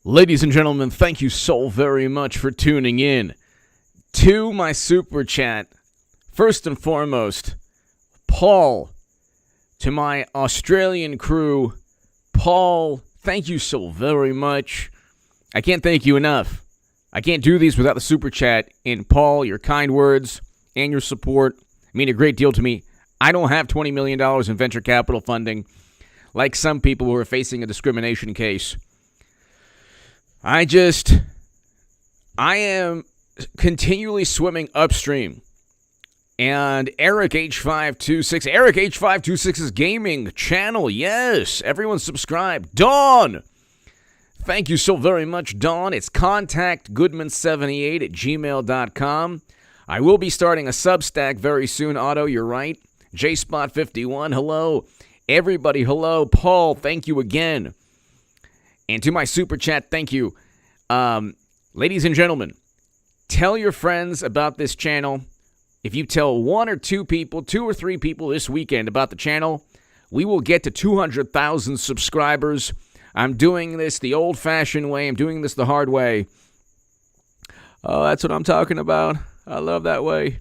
Ladies and gentlemen, thank you so very much for tuning in to my super chat. First and foremost, Paul, to my Australian crew, Paul, thank you so very much. I can't thank you enough. I can't do these without the super chat. And Paul, your kind words and your support mean a great deal to me. I don't have $20 million in venture capital funding like some people who are facing a discrimination case. I am continually swimming upstream. And Eric H526's gaming channel, yes, everyone subscribe. Dawn, thank you so very much, Dawn. It's contactgoodman78@gmail.com. I will be starting a Substack very soon, Otto, you're right. JSpot51, hello. Everybody, hello. Paul, thank you again. And to my super chat, thank you. Ladies and gentlemen, tell your friends about this channel. If you tell one or two or three people this weekend about the channel, we will get to 200,000 subscribers. I'm doing this the old-fashioned way. I'm doing this the hard way. Oh, that's what I'm talking about. I love that way.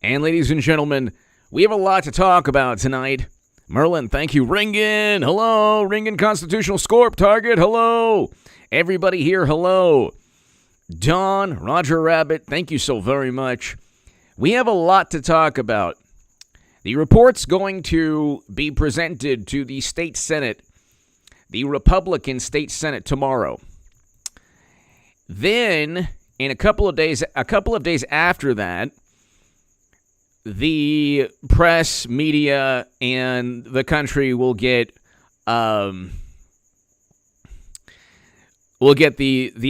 And ladies and gentlemen, we have a lot to talk about tonight. Merlin, thank you. Ringen, hello. Ringen Constitutional Scorp Target, hello. Everybody here, hello. Don, Roger Rabbit, thank you so very much. We have a lot to talk about. The report's going to be presented to the state Senate, the Republican state Senate tomorrow. Then, in a couple of days after that, the press, media, and the country will get the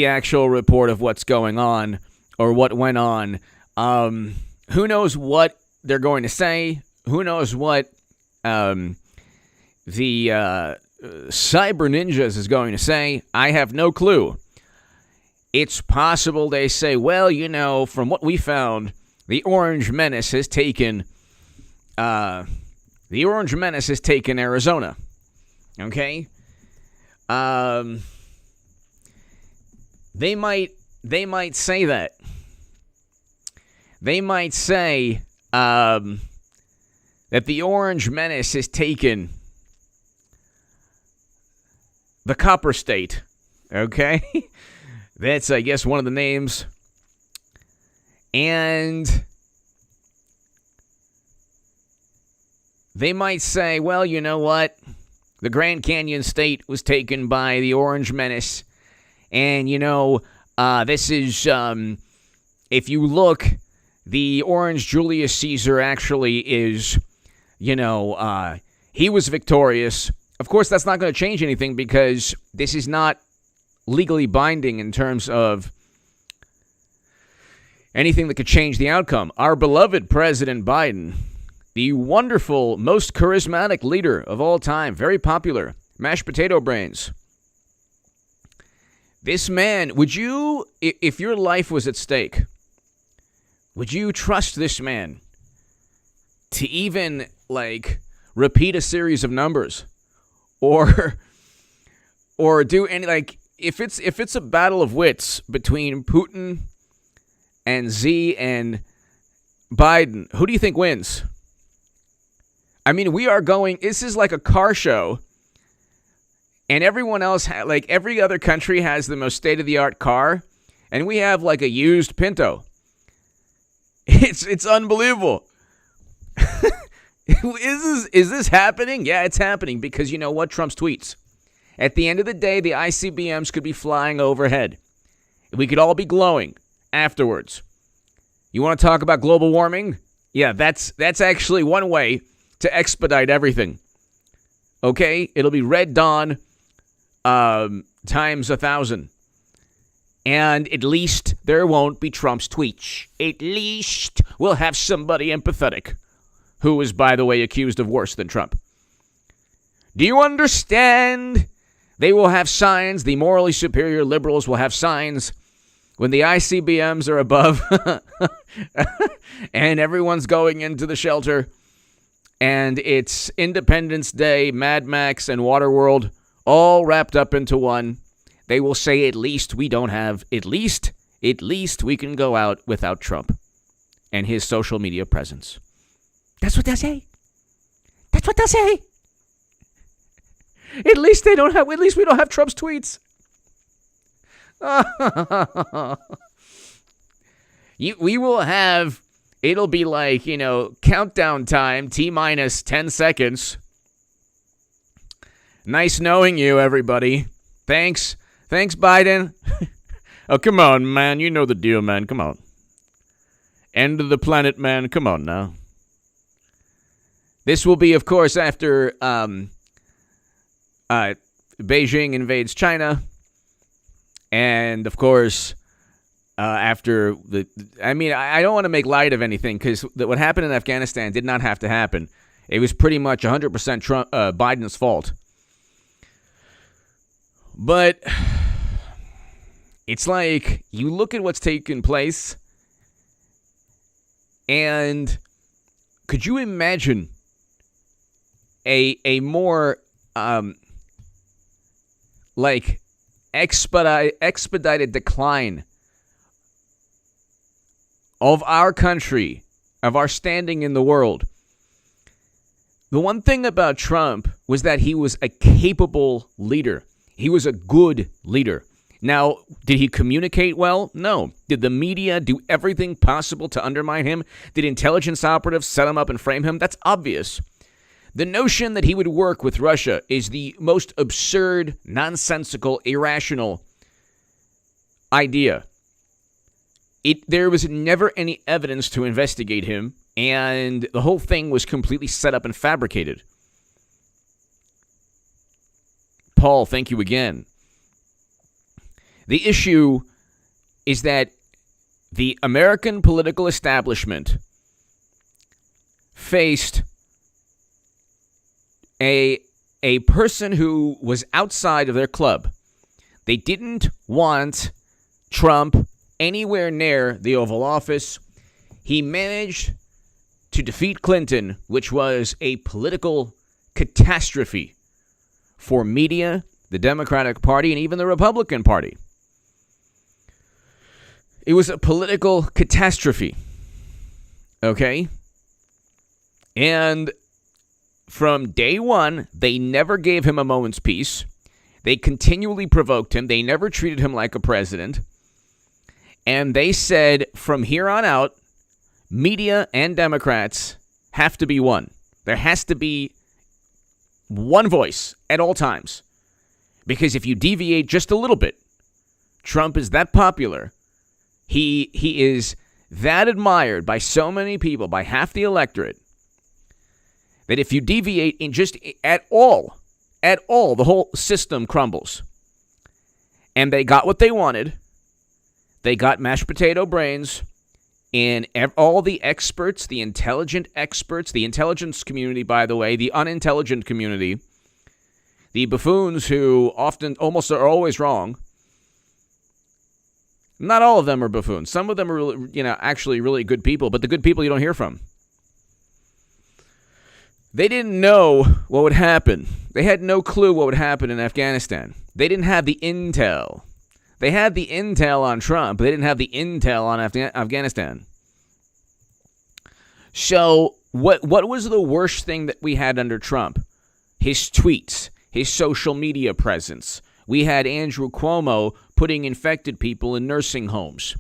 actual report of what's going on or what went on. Who knows what they're going to say? Who knows what the Cyber Ninjas is going to say? I have no clue. It's possible they say, well, you know, from what we found, the Orange Menace has taken Arizona. Okay? They might say that. They might say that the Orange Menace has taken the Copper State. Okay? That's, I guess, one of the names. And they might say, well, you know what? The Grand Canyon State was taken by the Orange Menace. And, you know, this is, if you look, the Orange Julius Caesar actually is, you know, he was victorious. Of course, that's not going to change anything because this is not legally binding in terms of anything that could change the outcome. Our beloved President Biden, the wonderful, most charismatic leader of all time, very popular, mashed potato brains. This man, would you, if your life was at stake, would you trust this man to even, like, repeat a series of numbers? Or do any, like, if it's a battle of wits between Putin and Z and Biden, who do you think wins? I mean, this is like a car show, and everyone else, like every other country has the most state-of-the-art car, and we have like a used Pinto. It's unbelievable. Is this happening? Yeah, it's happening because you know what? Trump's tweets. At the end of the day, the ICBMs could be flying overhead. We could all be glowing afterwards. You want to talk about global warming? Yeah, that's actually one way to expedite everything. Okay? It'll be Red Dawn times 1,000. And at least there won't be Trump's tweets. At least we'll have somebody empathetic who is, by the way, accused of worse than Trump. Do you understand? They will have signs. The morally superior liberals will have signs when the ICBMs are above and everyone's going into the shelter and it's Independence Day, Mad Max, and Waterworld all wrapped up into one. they will say at least we don't have, at least we can go out without Trump and his social media presence. That's what they'll say. That's what they'll say. At least we don't have Trump's tweets. We will have, it'll be like, countdown time, T-minus 10 seconds. Nice knowing you, everybody. Thanks, Biden. Oh, come on, man. You know the deal, man. Come on. End of the planet, man. Come on now. This will be, of course, after Beijing invades China. And, of course, after I don't want to make light of anything because what happened in Afghanistan did not have to happen. It was pretty much 100% Trump, Biden's fault. But it's like you look at what's taken place, and could you imagine a more expedited decline of our country, of our standing in the world? The one thing about Trump was that he was a capable leader. He was a good leader. Now, did he communicate well? No. Did the media do everything possible to undermine him? Did intelligence operatives set him up and frame him? That's obvious. The notion that he would work with Russia is the most absurd, nonsensical, irrational idea. There was never any evidence to investigate him, and the whole thing was completely set up and fabricated. Paul, thank you again. The issue is that the American political establishment faced a person who was outside of their club. They didn't want Trump anywhere near the Oval Office. He managed to defeat Clinton, which was a political catastrophe for media, the Democratic Party, and even the Republican Party. It was a political catastrophe. Okay? And from day one, they never gave him a moment's peace. They continually provoked him. They never treated him like a president. And they said, from here on out, media and Democrats have to be one. There has to be one voice at all times. Because if you deviate just a little bit, Trump is that popular. He is that admired by so many people, by half the electorate, that if you deviate in just at all, the whole system crumbles. And they got what they wanted. They got mashed potato brains, and all the experts, the intelligent experts, the intelligence community, by the way, the unintelligent community, the buffoons who almost are always wrong. Not all of them are buffoons. Some of them are, actually really good people, but the good people you don't hear from. They didn't know what would happen. They had no clue what would happen in Afghanistan. They didn't have the intel. They had the intel on Trump, but they didn't have the intel on Afghanistan. So what was the worst thing that we had under Trump? His tweets, his social media presence. We had Andrew Cuomo putting infected people in nursing homes.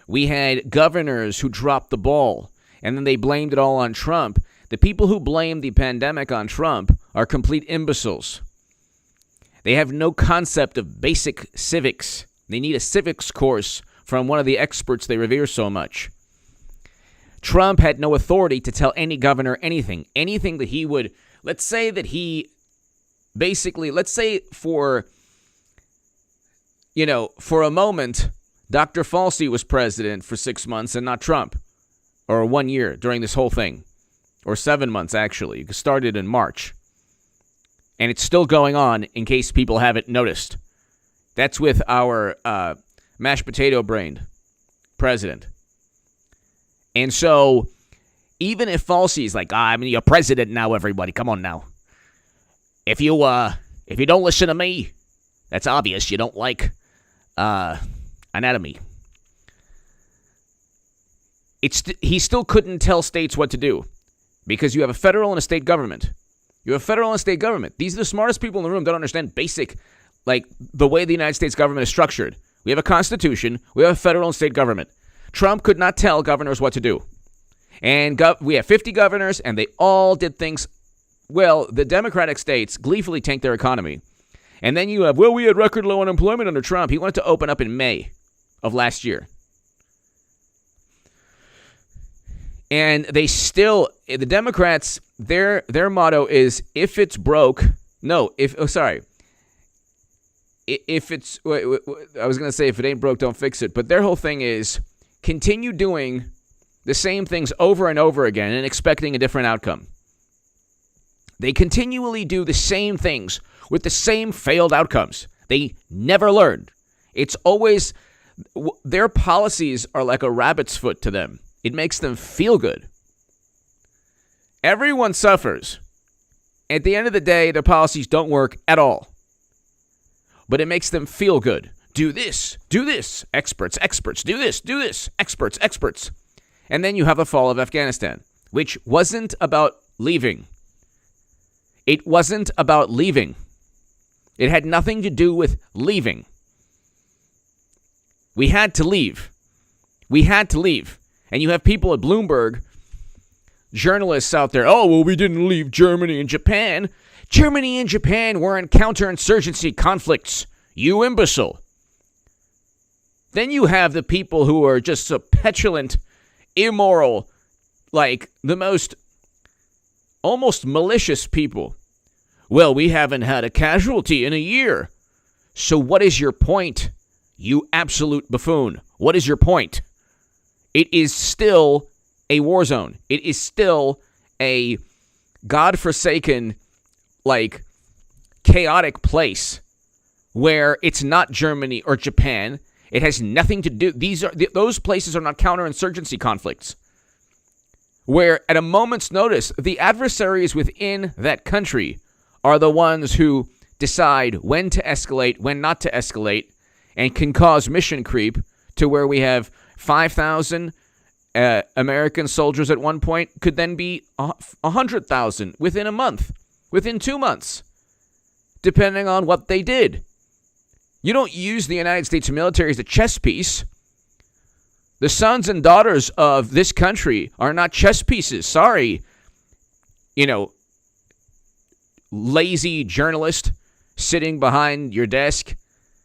We had governors who dropped the ball, and then they blamed it all on Trump. The people who blame the pandemic on Trump are complete imbeciles. They have no concept of basic civics. They need a civics course from one of the experts they revere so much. Trump had no authority to tell any governor anything that he would, let's say for a moment, Dr. Fauci was president for 6 months and not Trump, or 1 year during this whole thing, or 7 months actually. It started in March. And it's still going on in case people haven't noticed. That's with our mashed potato brained president. And so, even if Fauci's like, you're president now, everybody, come on now. If you don't listen to me, That's obvious. You don't like anatomy. He still couldn't tell states what to do because you have a federal and a state government. You have a federal and state government. These are the smartest people in the room. Don't understand basic, like the way the United States government is structured. We have a constitution. We have a federal and state government. Trump could not tell governors what to do. And we have 50 governors, and they all did things. Well, the Democratic states gleefully tanked their economy. And then you have, we had record low unemployment under Trump. He wanted to open up in May of last year. And they still, the Democrats, their motto is, if it's broke, if it's, I was going to say, if it ain't broke, don't fix it. But their whole thing is continue doing the same things over and over again and expecting a different outcome. They continually do the same things with the same failed outcomes. They never learn. It's always, their policies are like a rabbit's foot to them. It makes them feel good. Everyone suffers. At the end of the day, their policies don't work at all. But it makes them feel good. Do this, experts, do this, experts. And then you have the fall of Afghanistan, which wasn't about leaving. It wasn't about leaving. It had nothing to do with leaving. We had to leave. And you have people at Bloomberg, journalists out there, we didn't leave Germany and Japan. Germany and Japan were in counterinsurgency conflicts. You imbecile. Then you have the people who are just so petulant, immoral, like the most almost malicious people. Well, we haven't had a casualty in a year. So what is your point, you absolute buffoon? What is your point? It is still a war zone. It is still a godforsaken, like, chaotic place where it's not Germany or Japan. It has nothing to do. Those places are not counterinsurgency conflicts, where at a moment's notice, the adversaries within that country are the ones who decide when to escalate, when not to escalate, and can cause mission creep to where we have 5,000 American soldiers at one point could then be 100,000 within a month, within 2 months, depending on what they did. You don't use the United States military as a chess piece. The sons and daughters of this country are not chess pieces. Sorry, lazy journalist sitting behind your desk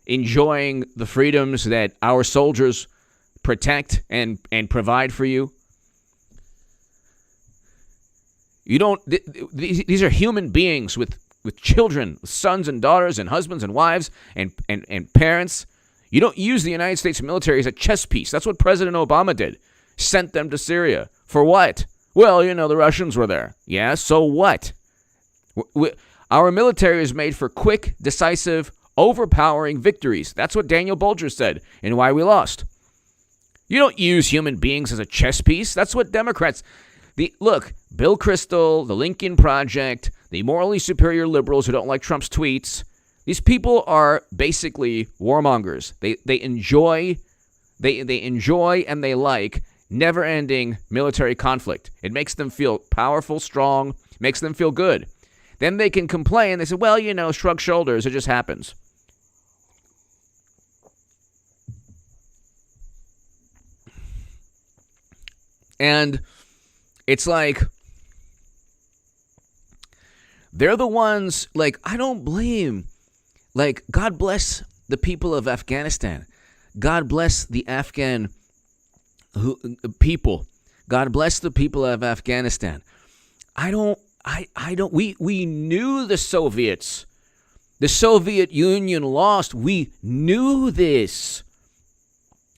enjoying the freedoms that our soldiers protect and provide for you. You don't. These are human beings with children, sons and daughters, and husbands and wives, and parents. You don't use the United States military as a chess piece. That's what President Obama did. Sent them to Syria. For what? Well, the Russians were there. Yeah, so what? Our military is made for quick, decisive, overpowering victories. That's what Daniel Bolger said, and why we lost. You don't use human beings as a chess piece. That's what Democrats... Look, Bill Kristol, the Lincoln Project, the morally superior liberals who don't like Trump's tweets, these people are basically warmongers. They enjoy and they like never-ending military conflict. It makes them feel powerful, strong, makes them feel good. Then they can complain. They say, well, shrug shoulders. It just happens. And it's like, they're the ones, like, I don't blame, like, God bless the people of Afghanistan. God bless the Afghan people. God bless the people of Afghanistan. We knew the Soviets. The Soviet Union lost. We knew this.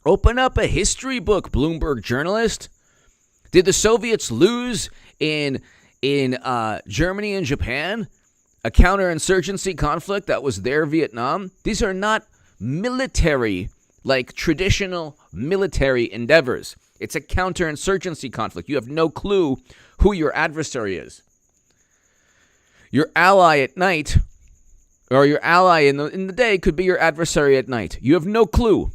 Open up a history book, Bloomberg journalist. Did the Soviets lose in Germany and Japan? A counterinsurgency conflict that was their Vietnam? These are not military, like traditional military endeavors. It's a counterinsurgency conflict. You have no clue who your adversary is. Your ally at night, or your ally in the day could be your adversary at night. You have no clue.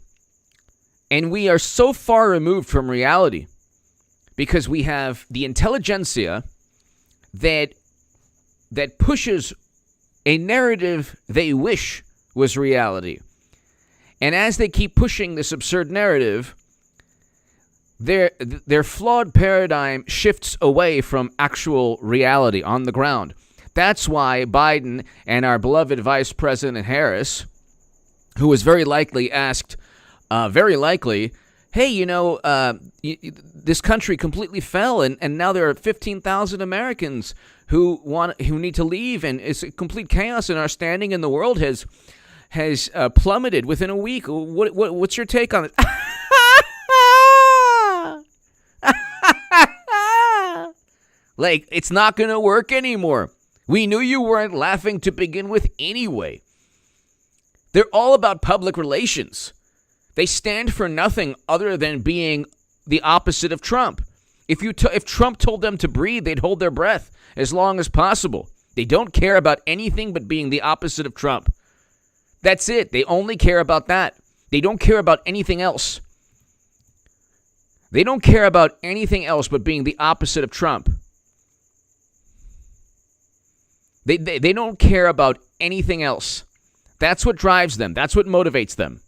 And we are so far removed from reality because we have the intelligentsia that pushes a narrative they wish was reality. And as they keep pushing this absurd narrative, their flawed paradigm shifts away from actual reality on the ground. That's why Biden and our beloved Vice President Harris, who was very likely asked, hey, this country completely fell, and now there are 15,000 Americans who need to leave, and it's a complete chaos, and our standing in the world has plummeted within a week. What's your take on it? Like, it's not going to work anymore. We knew you weren't laughing to begin with anyway. They're all about public relations. They stand for nothing other than being the opposite of Trump. If Trump told them to breathe, they'd hold their breath as long as possible. They don't care about anything but being the opposite of Trump. That's it. They only care about that. They don't care about anything else. They don't care about anything else but being the opposite of Trump. They don't care about anything else. That's what drives them. That's what motivates them.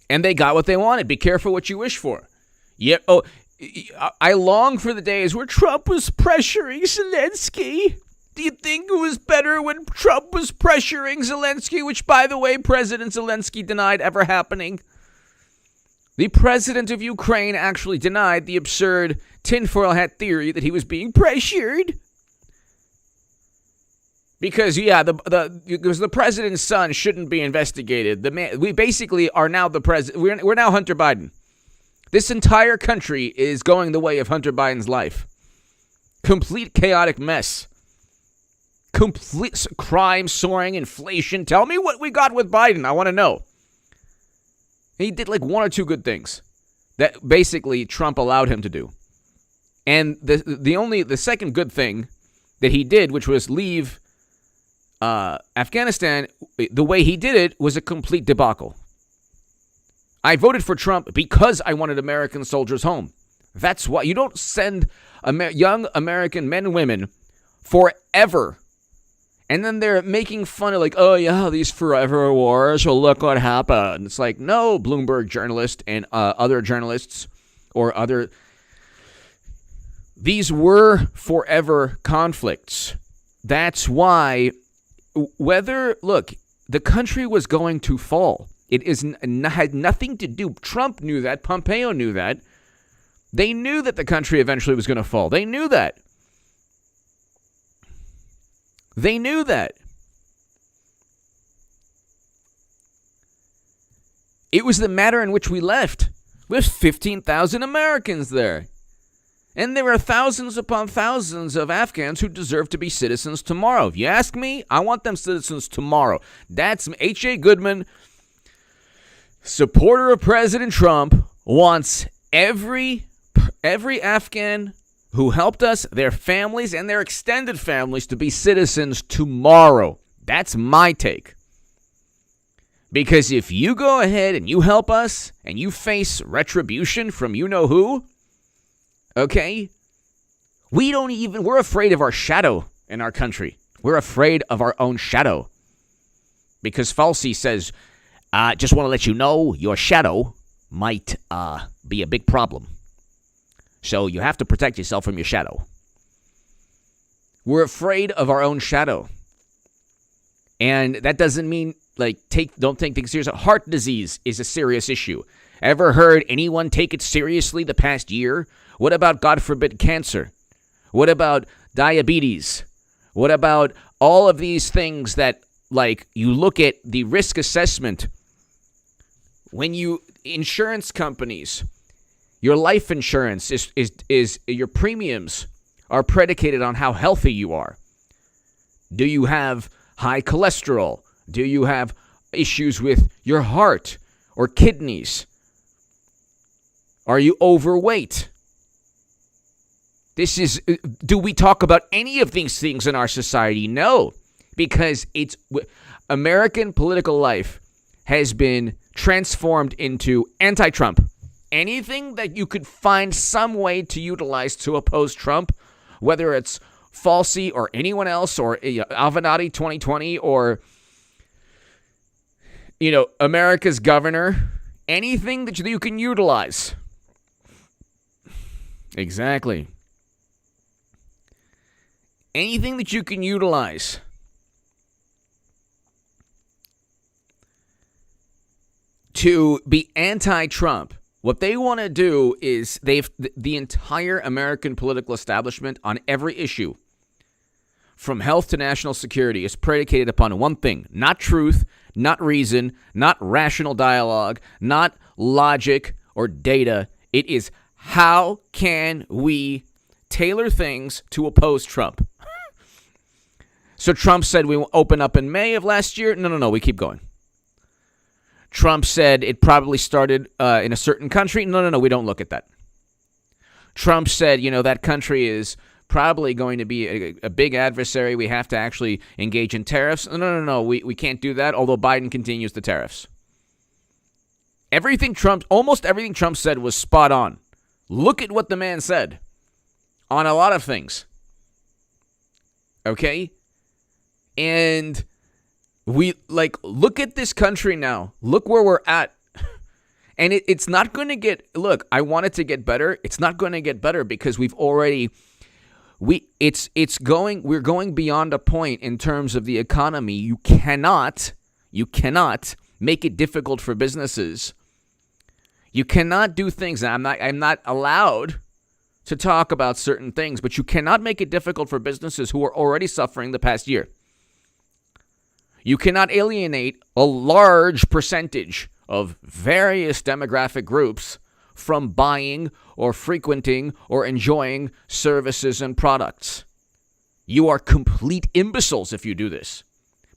And they got what they wanted. Be careful what you wish for. Yeah. Oh, I long for the days where Trump was pressuring Zelensky. Do you think it was better when Trump was pressuring Zelensky, which, by the way, President Zelensky denied ever happening? The president of Ukraine actually denied the absurd tinfoil hat theory that he was being pressured. Because, because the president's son shouldn't be investigated. We basically are now the president. We're now Hunter Biden. This entire country is going the way of Hunter Biden's life. Complete chaotic mess. Complete crime soaring, inflation. Tell me what we got with Biden. I want to know. He did like one or two good things that basically Trump allowed him to do. And the second good thing that he did, which was leave Afghanistan, the way he did it was a complete debacle. I voted for Trump because I wanted American soldiers home. That's why you don't send young American men and women forever. And then they're making fun of like, oh yeah, these forever wars. Well, look what happened. It's like, no, Bloomberg journalist and other journalists or other. These were forever conflicts. That's why the country was going to fall. It had nothing to do. Trump knew that. Pompeo knew that. They knew that the country eventually was going to fall. They knew that. They knew that. It was the matter in which we left. There's 15,000 Americans there. And there are thousands upon thousands of Afghans who deserve to be citizens tomorrow. If you ask me, I want them citizens tomorrow. That's H.A. Goodman, supporter of President Trump, wants every Afghan who helped us, their families, and their extended families to be citizens tomorrow. That's my take. Because if you go ahead and you help us and you face retribution from you-know-who, okay, we're afraid of our shadow in our country. We're afraid of our own shadow. Because Falsey says, just want to let you know your shadow might be a big problem. So you have to protect yourself from your shadow. We're afraid of our own shadow. And that doesn't mean, don't take things seriously. Heart disease is a serious issue. Ever heard anyone take it seriously the past year? What about, God forbid, cancer? What about diabetes? What about all of these things that, you look at the risk assessment when insurance companies, your life insurance is your premiums are predicated on how healthy you are. Do you have high cholesterol? Do you have issues with your heart or kidneys? Are you overweight? Do we talk about any of these things in our society? No, because American political life has been transformed into anti-Trump. Anything that you could find some way to utilize to oppose Trump, whether it's Falsey or anyone else, or Avenatti 2020, or America's governor, anything that you can utilize. Exactly. Anything that you can utilize to be anti-Trump. What they want to do is the entire American political establishment on every issue, from health to national security, is predicated upon one thing: not truth, not reason, not rational dialogue, not logic or data. It is, how can we tailor things to oppose Trump? So Trump said we will open up in May of last year. No, we keep going. Trump said it probably started in a certain country. No, we don't look at that. Trump said, that country is probably going to be a big adversary. We have to actually engage in tariffs. No, we can't do that, although Biden continues the tariffs. Almost everything Trump said was spot on. Look at what the man said on a lot of things. Okay? And we look at this country now. Look where we're at. And it's not going to get, look, I want it to get better. It's not going to get better because we're going beyond a point in terms of the economy. You cannot make it difficult for businesses. You cannot do things. I'm not allowed to talk about certain things, but you cannot make it difficult for businesses who are already suffering the past year. You cannot alienate a large percentage of various demographic groups from buying or frequenting or enjoying services and products. You are complete imbeciles if you do this.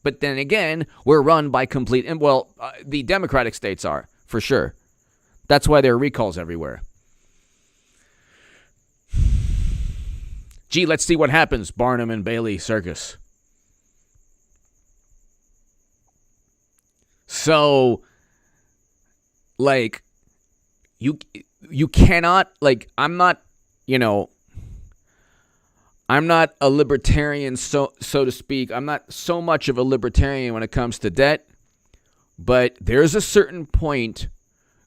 But then again, we're run by the Democratic states are, for sure. That's why there are recalls everywhere. Gee, let's see what happens, Barnum and Bailey circus. So, you cannot, I'm not a libertarian, so to speak. I'm not so much of a libertarian when it comes to debt, but there's a certain point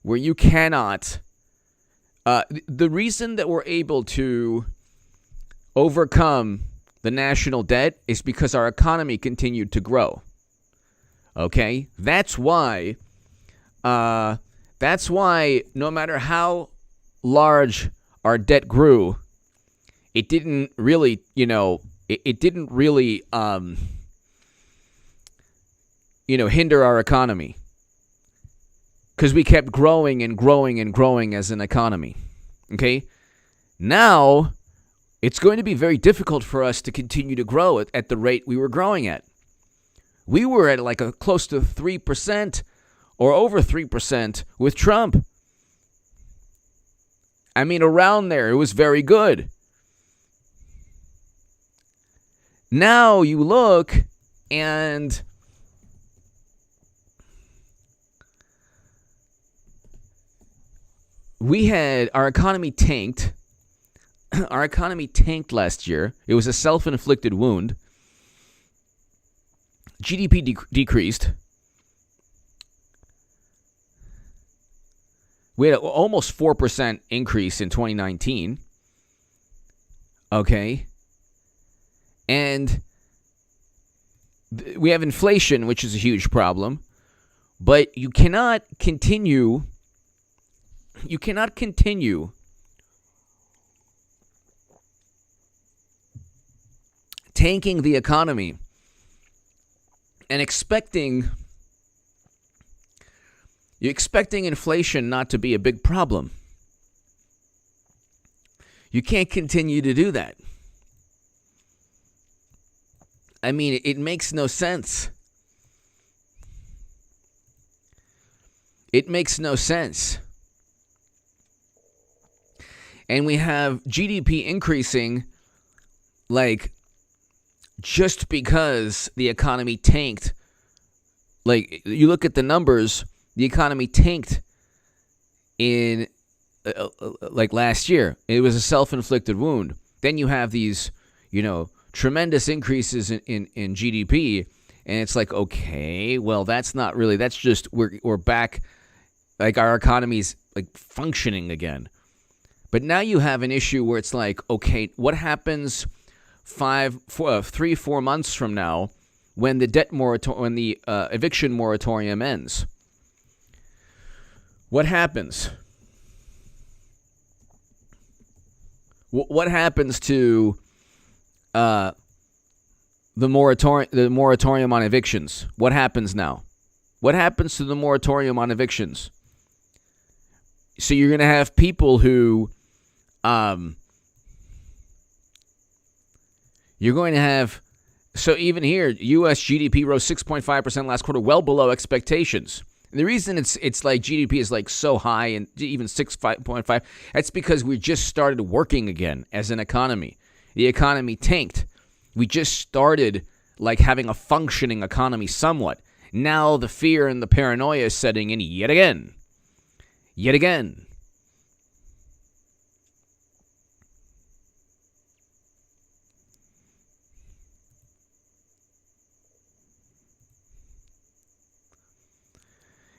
where you cannot, the reason that we're able to overcome the national debt is because our economy continued to grow. Okay, that's why no matter how large our debt grew, it didn't really, hinder our economy, because we kept growing and growing and growing as an economy. Okay, now it's going to be very difficult for us to continue to grow at the rate we were growing at. We were at a close to 3% or over 3% with Trump. I mean, around there, it was very good. Now you look and our economy tanked. Our economy tanked last year. It was a self-inflicted wound. GDP decreased. We had almost 4% increase in 2019. Okay. And we have inflation, which is a huge problem. But you cannot continue tanking the economy and expecting inflation not to be a big problem. You can't continue to do that. I mean, it makes no sense. It makes no sense. And we have GDP increasing like just because the economy tanked. Like, you look at the numbers, the economy tanked in like last year. It was a self-inflicted wound. Then you have these, tremendous increases in GDP, and it's like, okay, well, that's not really, that's just, we're back, like our economy's like functioning again. But now you have an issue where it's like, okay, what happens 3-4 months from now when the eviction moratorium ends? What happens? What happens to the moratorium on evictions? What happens now? What happens to the moratorium on evictions? So you're going to have people who, you're going to have, so even here, U.S. GDP rose 6.5% last quarter, well below expectations. And the reason it's like GDP is like so high and even 6.5, that's because we just started working again as an economy. The economy tanked. We just started like having a functioning economy somewhat. Now the fear and the paranoia is setting in yet again. Yet again.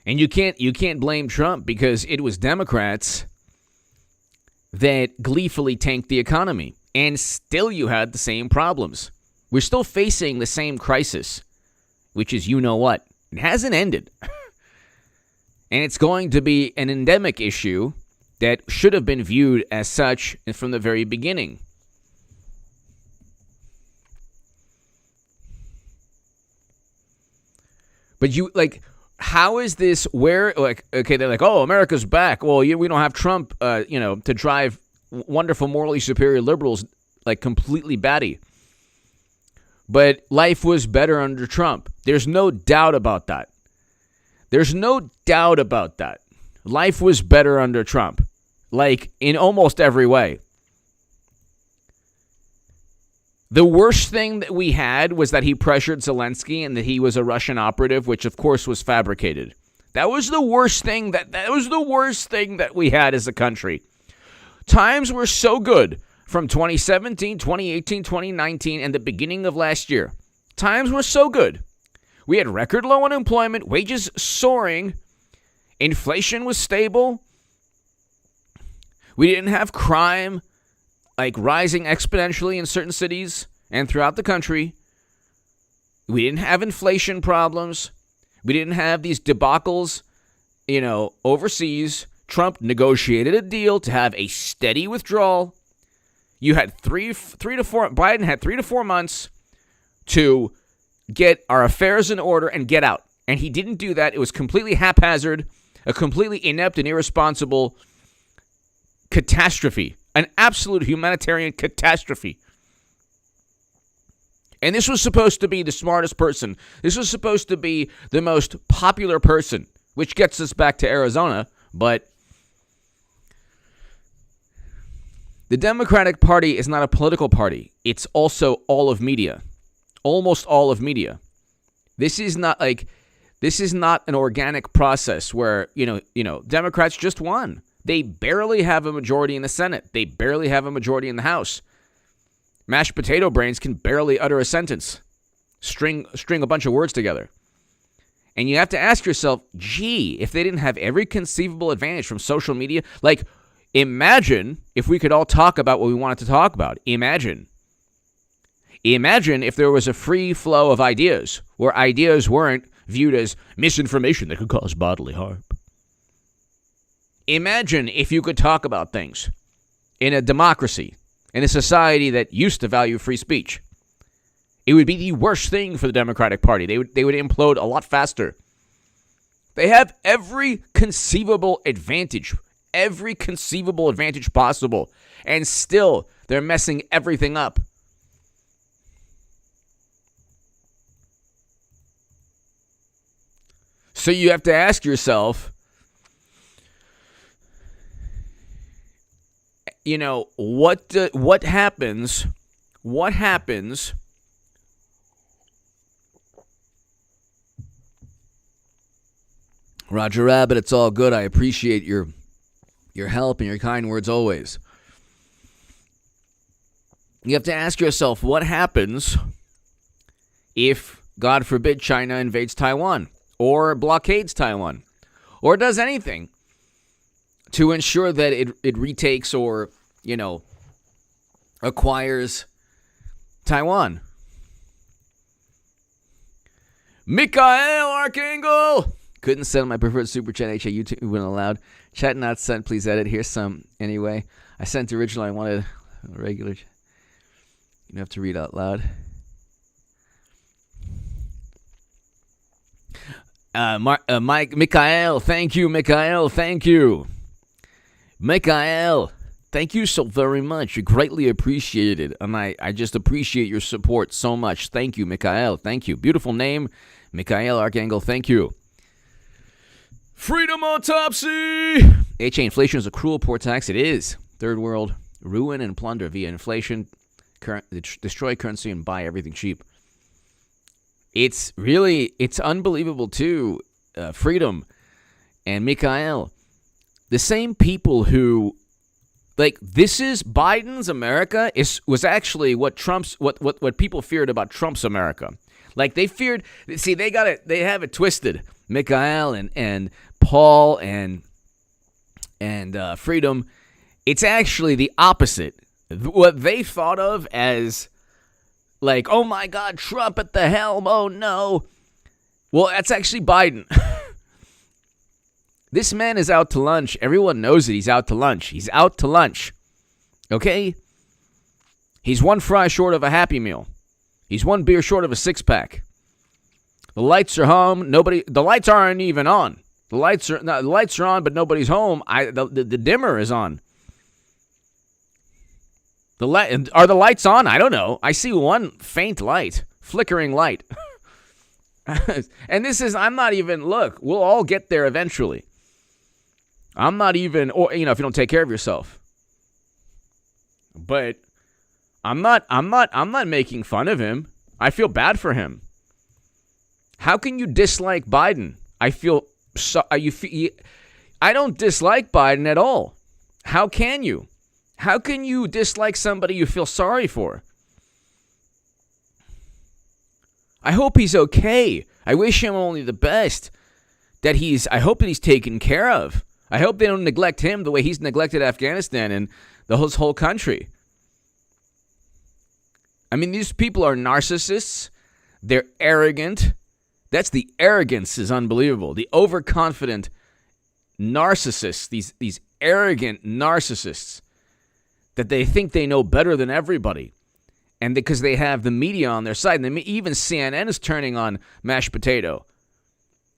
And you can't blame Trump because it was Democrats that gleefully tanked the economy. And still you had the same problems. We're still facing the same crisis, which is what. It hasn't ended. And it's going to be an endemic issue that should have been viewed as such from the very beginning. But how is this they're like, oh, America's back. Well, we don't have Trump, to drive wonderful, morally superior liberals like completely batty. But life was better under Trump. There's no doubt about that. There's no doubt about that. Life was better under Trump, like in almost every way. The worst thing that we had was that he pressured Zelensky and that he was a Russian operative, which of course was fabricated. That was the worst thing that we had as a country. Times were so good from 2017, 2018, 2019, and the beginning of last year. Times were so good. We had record low unemployment, wages soaring, inflation was stable. We didn't have crime like rising exponentially in certain cities and throughout the country. We didn't have inflation problems. We didn't have these debacles, overseas. Trump negotiated a deal to have a steady withdrawal. You had Biden had 3 to 4 months to get our affairs in order and get out. And he didn't do that. It was completely haphazard, a completely inept and irresponsible catastrophe, an absolute humanitarian catastrophe. And this was supposed to be the smartest person. This was supposed to be the most popular person, which gets us back to Arizona. But the Democratic Party is not a political party. It's also all of media, almost all of media. This is not an organic process where, Democrats just won. They barely have a majority in the Senate. They barely have a majority in the House. Mashed potato brains can barely utter a sentence, string a bunch of words together. And you have to ask yourself, gee, if they didn't have every conceivable advantage from social media, like, imagine if we could all talk about what we wanted to talk about. Imagine if there was a free flow of ideas, where ideas weren't viewed as misinformation that could cause bodily harm. Imagine if you could talk about things in a democracy, in a society that used to value free speech. It would be the worst thing for the Democratic Party. They would implode a lot faster. They have every conceivable advantage possible, and still they're messing everything up. So you have to ask yourself, what happens? What happens? Roger Rabbit, it's all good. I appreciate your help and your kind words always. You have to ask yourself, what happens if, God forbid, China invades Taiwan or blockades Taiwan or does anything to ensure that it retakes or, acquires Taiwan? Mikhail Archangel! Couldn't send my preferred super chat. YouTube when allowed. Chat not sent. Please edit. Here's some anyway. I sent the original. I wanted a regular. You have to read out loud. Mike, Mikhail, thank you. Mikhail, thank you. Mikhail, thank you so very much. You're greatly appreciated. And I just appreciate your support so much. Thank you, Mikhail. Thank you. Beautiful name. Mikhail Archangel, thank you. Freedom Autopsy! Inflation is a cruel, poor tax. It is. Third world, ruin and plunder via inflation, destroy currency and buy everything cheap. It's unbelievable too, Freedom and Mikhail. The same people who, this is Biden's America was actually what people feared about Trump's America. They feared, see, they have it twisted. Mikhail and Paul and Freedom, it's actually the opposite. What they thought of as oh my God, Trump at the helm, oh no. Well, that's actually Biden. This man is out to lunch. Everyone knows that he's out to lunch. He's out to lunch. Okay? He's one fry short of a Happy Meal. He's one beer short of a six-pack. The lights are home. The lights aren't even on. The lights are on, but nobody's home. The dimmer is on. Are the lights on? I don't know. I see one faint light, flickering light. And I'm not even, look, we'll all get there eventually. I'm not even, or if you don't take care of yourself. But I'm not making fun of him. I feel bad for him. How can you dislike Biden? I don't dislike Biden at all. How can you? How can you dislike somebody you feel sorry for? I hope he's okay. I wish him only the best. I hope that he's taken care of. I hope they don't neglect him the way he's neglected Afghanistan and the whole country. I mean, these people are narcissists. They're arrogant. The arrogance is unbelievable. The overconfident narcissists, these arrogant narcissists, that they think they know better than everybody. And because they have the media on their side. And even CNN is turning on mashed potato.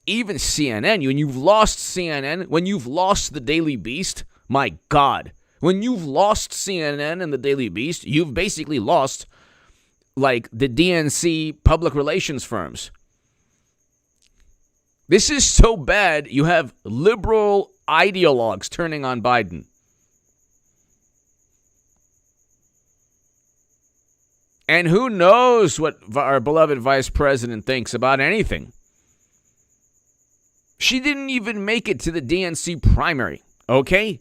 Even CNN, when you've lost CNN, when you've lost the Daily Beast, my God. When you've lost CNN and the Daily Beast, you've basically lost, the DNC public relations firms. This is so bad, you have liberal ideologues turning on Biden. And who knows what our beloved vice president thinks about anything. She didn't even make it to the DNC primary, okay?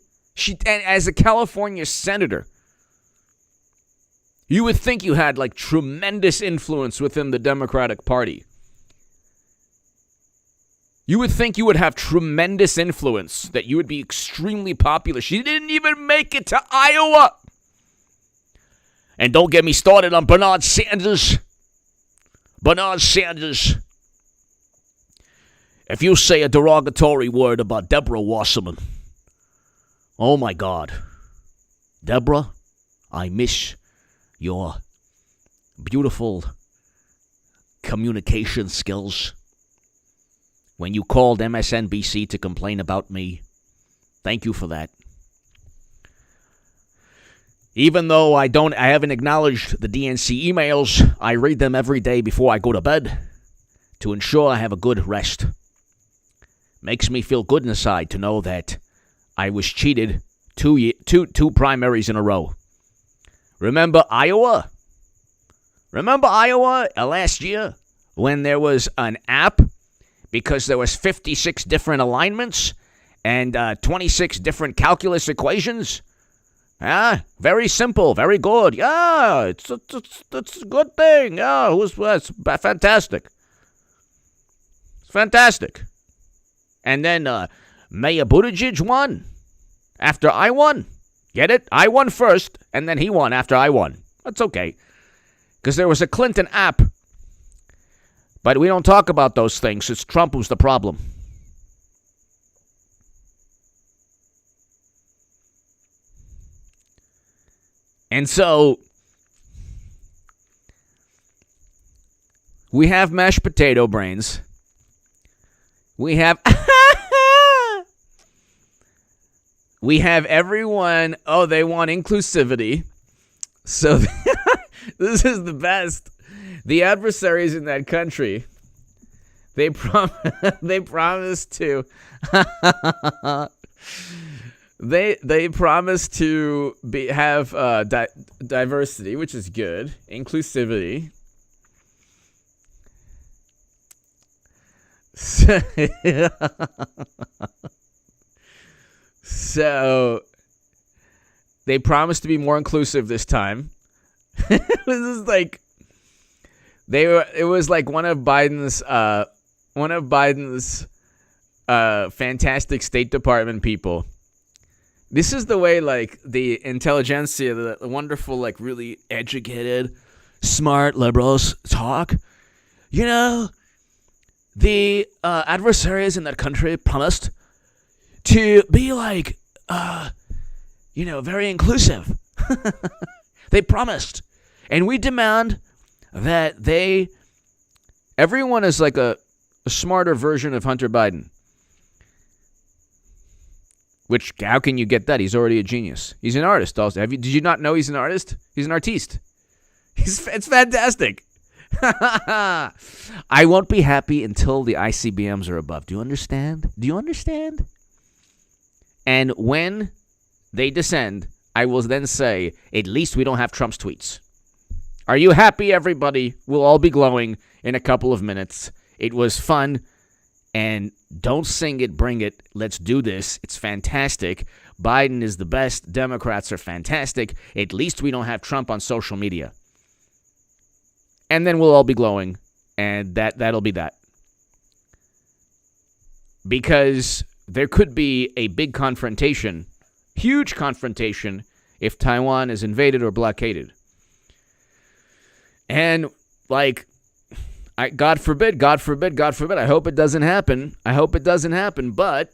And as a California senator, you would think you had tremendous influence within the Democratic Party. You would think you would have tremendous influence, that you would be extremely popular. She didn't even make it to Iowa. And don't get me started on Bernard Sanders. Bernard Sanders. If you say a derogatory word about Deborah Wasserman, oh my God. Deborah, I miss your beautiful communication skills. When you called MSNBC to complain about me, thank you for that. Even though I haven't acknowledged the DNC emails, I read them every day before I go to bed to ensure I have a good rest. Makes me feel good inside to know that I was cheated two primaries in a row. Remember Iowa? Last year when there was an app because there was 56 different alignments and 26 different calculus equations? Yeah, very simple, very good. Yeah, it's a good thing. Yeah, it's fantastic. It's fantastic. And then Mayor Buttigieg won after I won. Get it? I won first, and then he won after I won. That's okay. Because there was a Clinton app. But we don't talk about those things. It's Trump who's the problem. And so we have mashed potato brains. We have we have everyone, they want inclusivity. So this is the best. The adversaries in that country, they promise to They promise to have diversity, which is good, inclusivity. So they promise to be more inclusive this time. This is like it was like one of Biden's fantastic State Department people. This is the way, like, the intelligentsia, the wonderful, like, really educated, smart liberals talk. You know, the adversaries in that country promised to be, like, very inclusive. They promised. And we demand that everyone is like a smarter version of Hunter Biden. Which, how can you get that? He's already a genius. He's an artist also. Did you not know he's an artist? He's an artiste. It's fantastic. I won't be happy until the ICBMs are above. Do you understand? And when they descend, I will then say, at least we don't have Trump's tweets. Are you happy, everybody? We'll all be glowing in a couple of minutes. It was fun. And don't sing it, bring it. Let's do this. It's fantastic. Biden is the best. Democrats are fantastic. At least we don't have Trump on social media. And then we'll all be glowing. And that'll be that. Because there could be a big confrontation, huge confrontation, if Taiwan is invaded or blockaded. And, like, God forbid. I hope it doesn't happen. But,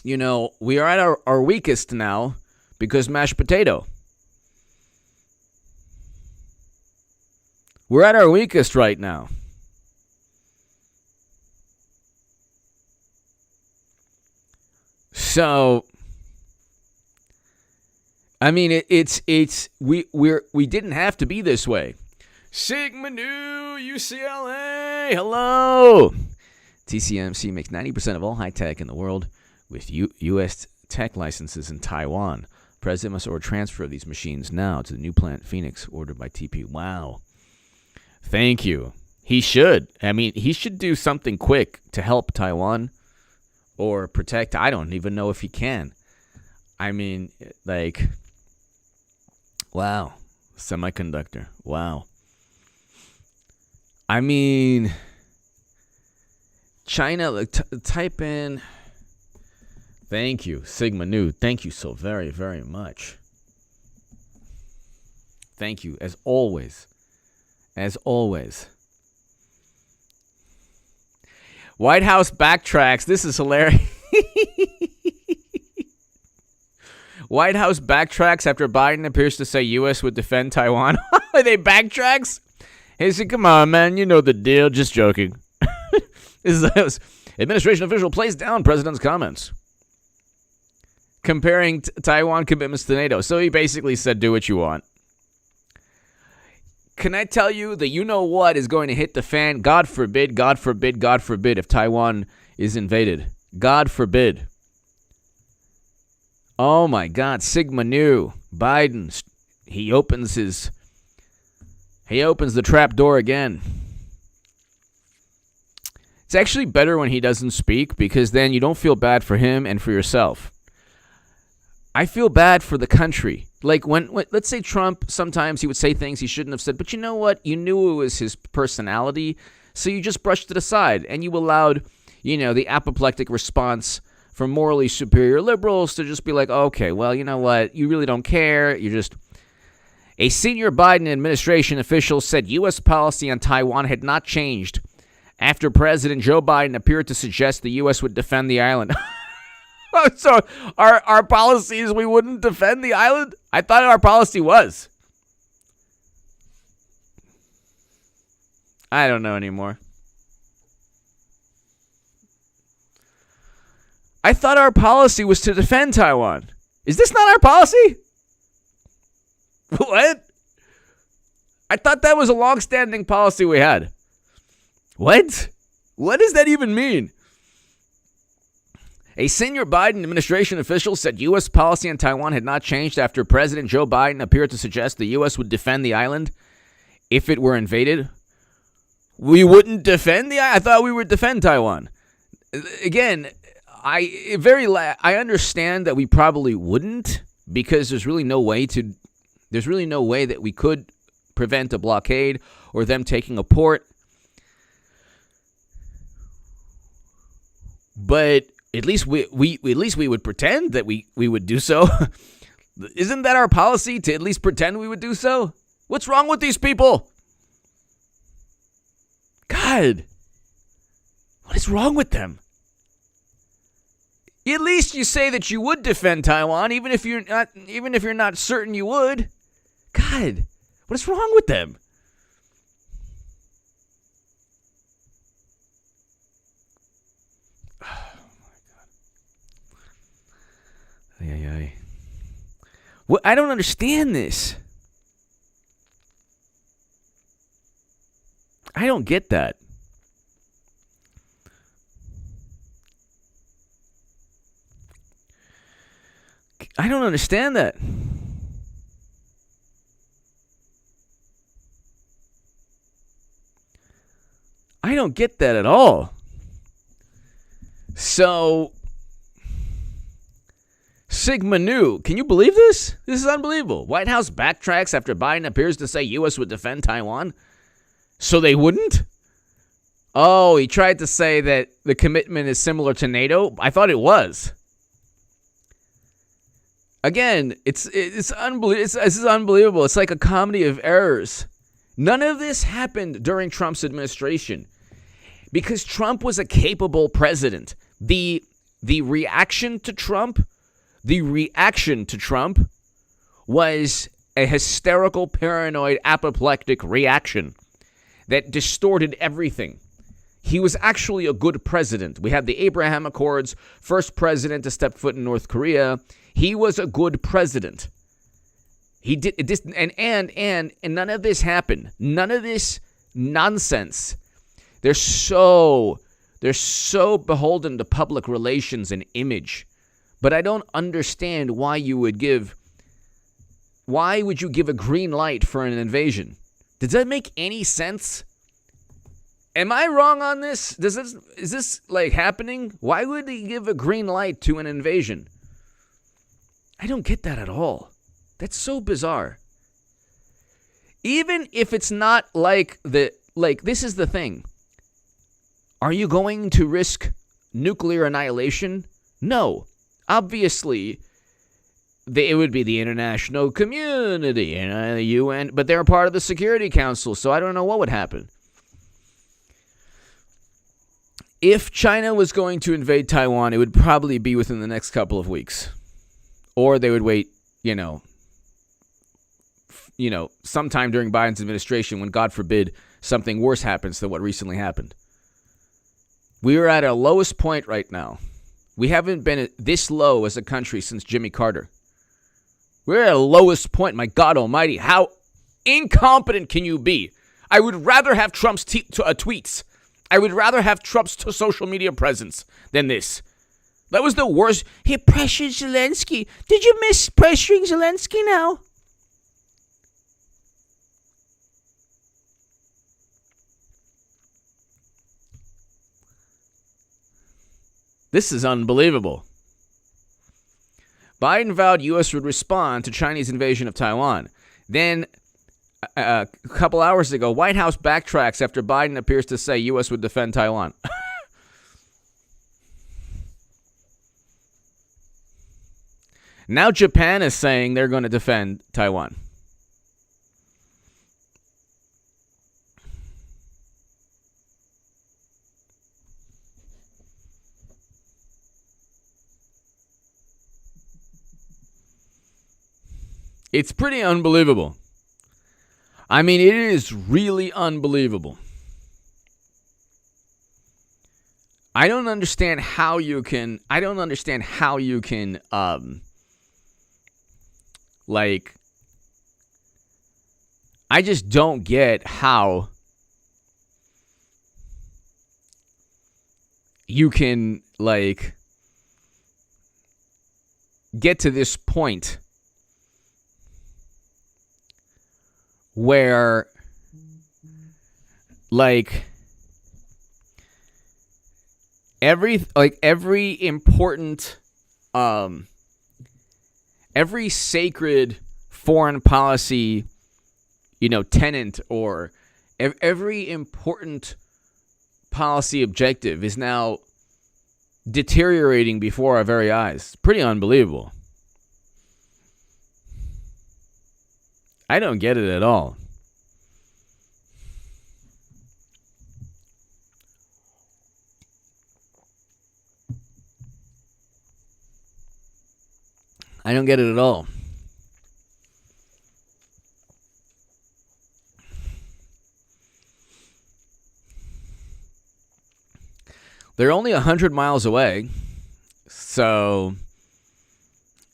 we are at our weakest now because mashed potato. We're at our weakest right now. So, I mean, we didn't have to be this way. Sigma Nu, UCLA, hello. TCMC makes 90% of all high tech in the world with U.S. tech licenses in Taiwan. President must order transfer of these machines now to the new plant Phoenix ordered by TP. Wow. Thank you. He should. I mean, he should do something quick to help Taiwan or protect. I don't even know if he can. I mean, like, wow. Semiconductor. Wow. I mean, China, type in, thank you, Sigma Nu. Thank you so very, very much. Thank you, as always. White House backtracks. This is hilarious. White House backtracks after Biden appears to say U.S. would defend Taiwan. Are they backtracks? He said, come on, man, you know the deal. Just joking. Administration official plays down president's comments. Comparing Taiwan commitments to NATO. So he basically said, do what you want. Can I tell you that you know what is going to hit the fan? God forbid, if Taiwan is invaded. God forbid. Oh my God, Sigma Nu. Biden, he opens the trap door again. It's actually better when he doesn't speak because then you don't feel bad for him and for yourself. I feel bad for the country. Like when let's say Trump, sometimes he would say things he shouldn't have said, but you know what? You knew it was his personality, so you just brushed it aside and you allowed, the apoplectic response from morally superior liberals to just be like, okay, well, you know what? You really don't care. You're just... A senior Biden administration official said U.S. policy on Taiwan had not changed after President Joe Biden appeared to suggest the U.S. would defend the island. So our policy is we wouldn't defend the island? I thought our policy was. I don't know anymore. I thought our policy was to defend Taiwan. Is this not our policy? What? I thought that was a long-standing policy we had. What? What does that even mean? A senior Biden administration official said U.S. policy on Taiwan had not changed after President Joe Biden appeared to suggest the U.S. would defend the island if it were invaded. We wouldn't defend the island? I thought we would defend Taiwan. Again, I understand that we probably wouldn't because there's really no way that we could prevent a blockade or them taking a port. But at least we would pretend that we would do so. Isn't that our policy, to at least pretend we would do so? What's wrong with these people? God, what is wrong with them? At least you say that you would defend Taiwan, even if you're not certain you would. God, what is wrong with them? Well, I don't understand this. I don't get that. I don't understand that. I don't get that at all. So, Sigma Nu, can you believe this? This is unbelievable. White House backtracks after Biden appears to say U.S. would defend Taiwan. So they wouldn't? Oh, he tried to say that the commitment is similar to NATO. I thought it was. Again, it's unbelievable. This is unbelievable. It's like a comedy of errors. None of this happened during Trump's administration because Trump was a capable president. The reaction to Trump was a hysterical, paranoid, apoplectic reaction that distorted everything. He was actually a good president. We had the Abraham Accords, first president to step foot in North Korea. He was a good president. He did this, and none of this happened. None of this nonsense. They're so beholden to public relations and image. But I don't understand why you would give a green light for an invasion? Does that make any sense? Am I wrong on this? Is this like happening? Why would he give a green light to an invasion? I don't get that at all. That's so bizarre. Even if it's not this is the thing. Are you going to risk nuclear annihilation? No. Obviously, it would be the international community and the UN, but they're a part of the Security Council, so I don't know what would happen. If China was going to invade Taiwan, it would probably be within the next couple of weeks. Or they would wait, sometime during Biden's administration when, God forbid, something worse happens than what recently happened. We are at our lowest point right now. We haven't been this low as a country since Jimmy Carter. We're at our lowest point. My God almighty, how incompetent can you be? I would rather have Trump's tweets. I would rather have Trump's social media presence than this. That was the worst. He pressured Zelensky. Did you miss pressuring Zelensky now? This is unbelievable. Biden vowed U.S. would respond to Chinese invasion of Taiwan. Then, a couple hours ago, White House backtracks after Biden appears to say U.S. would defend Taiwan. Now Japan is saying they're going to defend Taiwan. It's pretty unbelievable. I mean, it is really unbelievable. I don't understand how you can, I just don't get how you can, get to this point where, every important, every sacred foreign policy, tenant, or every important policy objective is now deteriorating before our very eyes. Pretty unbelievable. I don't get it at all. I don't get it at all. They're only 100 miles away, so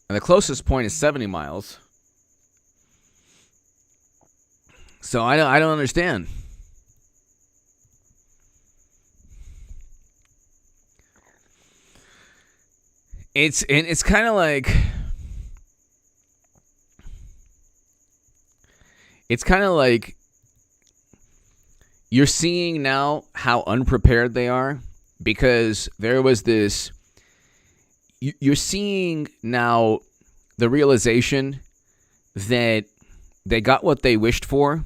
and the closest point is 70 miles. So I don't understand. It's kind of like, you're seeing now how unprepared they are, because there was this, you're seeing now the realization that they got what they wished for.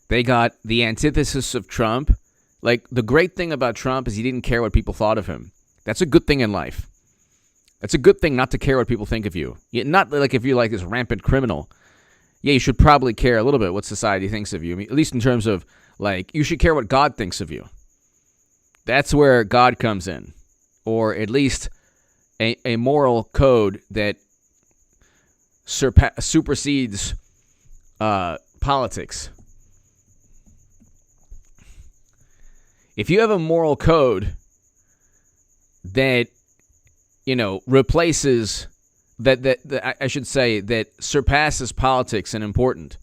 They got the antithesis of Trump. The great thing about Trump is he didn't care what people thought of him. That's a good thing in life. That's a good thing not to care what people think of you. Not if you're this rampant criminal. Yeah, you should probably care a little bit what society thinks of you. I mean, at least in terms of, you should care what God thinks of you. That's where God comes in. Or at least a moral code that supersedes politics. If you have a moral code that, replaces, that I should say, that surpasses politics in importance.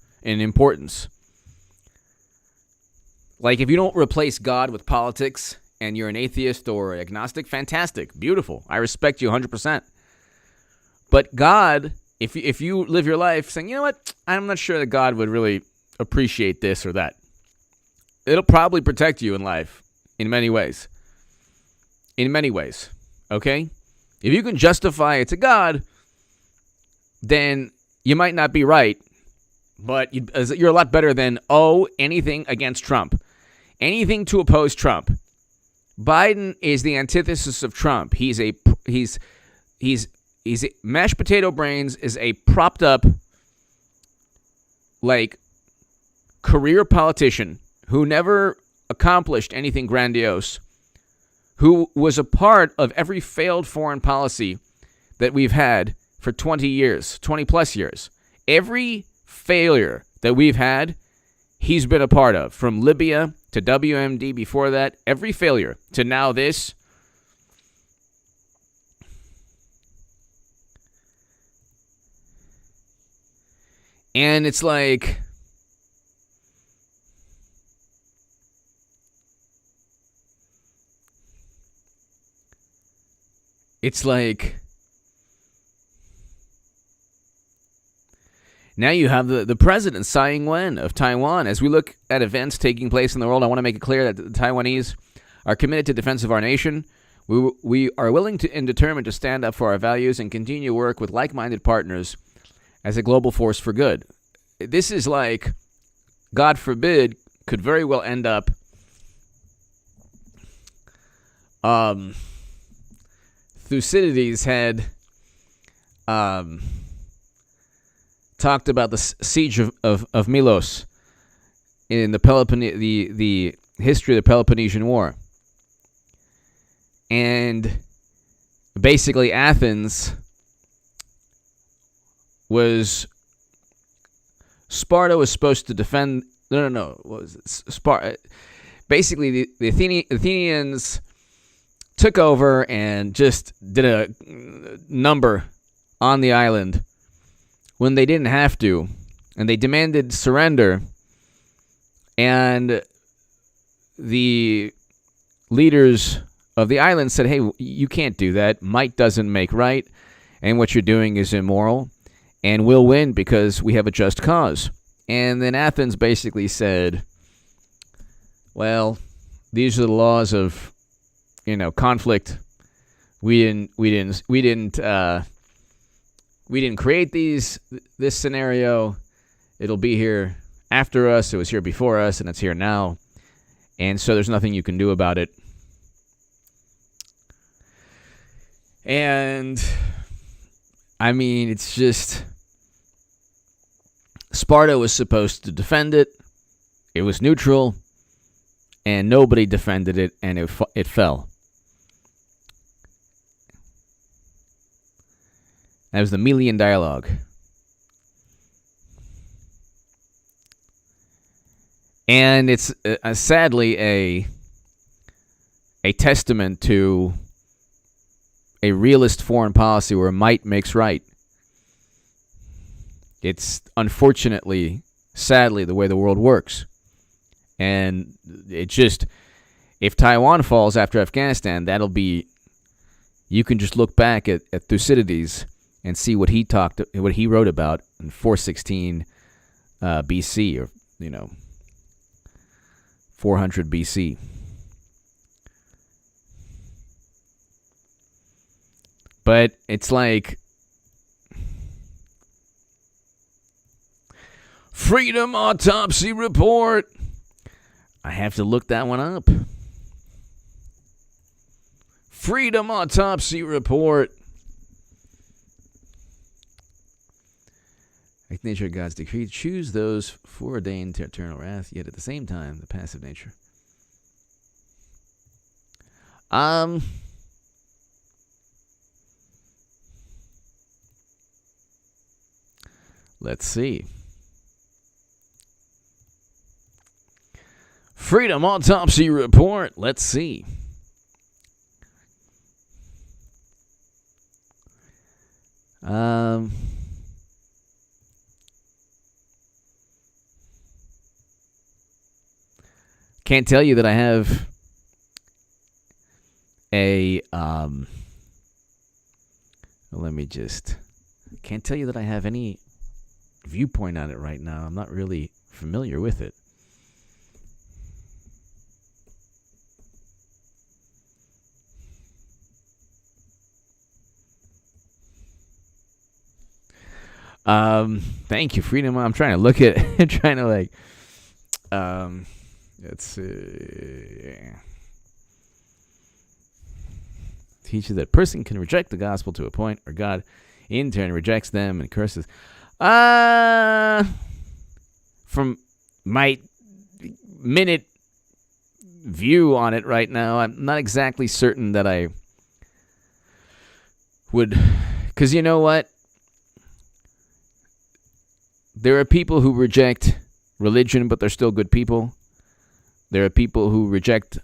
If you don't replace God with politics and you're an atheist or agnostic, fantastic, beautiful. I respect you 100%. But God, if you live your life saying, you know what, I'm not sure that God would really appreciate this or that, it'll probably protect you in life in many ways. Okay? If you can justify it to God, then you might not be right, but you're a lot better than, anything against Trump. Anything to oppose Trump. Biden is the antithesis of Trump. He's mashed potato brains is a propped up, career politician who never accomplished anything grandiose, who was a part of every failed foreign policy that we've had for 20 plus years. Every failure that we've had, he's been a part of. From Libya to WMD before that, every failure to now this. And it's it's like now you have the president, Tsai Ing-wen of Taiwan. As we look at events taking place in the world, I want to make it clear that the Taiwanese are committed to defense of our nation. We are willing to and determined to stand up for our values and continue to work with like-minded partners as a global force for good. This is like, God forbid, could very well end up Thucydides had talked about the siege of Milos in the history of the Peloponnesian War. And basically Athens Sparta was supposed to defend. No. What was it? Sparta. Basically, the Athenians took over and just did a number on the island when they didn't have to, and they demanded surrender. And the leaders of the island said, "Hey, you can't do that. Might doesn't make right, and what you're doing is immoral, and we'll win because we have a just cause." And then Athens basically said, "Well, these are the laws of, conflict. We didn't create this scenario. It'll be here after us. It was here before us, and it's here now. And so there's nothing you can do about it." And I mean, it's just, Sparta was supposed to defend it. It was neutral, and nobody defended it, and it fell. That was the Melian dialogue. And it's sadly a testament to a realist foreign policy where might makes right. It's unfortunately, sadly, the way the world works. And it just, if Taiwan falls after Afghanistan, you can just look back at Thucydides and see what he wrote about in 416 BC, or 400 BC. But it's like, Freedom Autopsy Report. I have to look that one up. Freedom Autopsy Report. Like nature of God's decree, choose those foreordained to eternal wrath, yet at the same time, the passive nature. Let's see. Freedom Autopsy Report. Let's see. Can't tell you that I have can't tell you that I have any viewpoint on it right now. I'm not really familiar with it. Thank you, Freedom. I'm trying to look at let's see. Teaches that a person can reject the gospel to a point where God in turn rejects them and curses. From my minute view on it right now, I'm not exactly certain that I would, because you know what? There are people who reject religion, but they're still good people. There are people who reject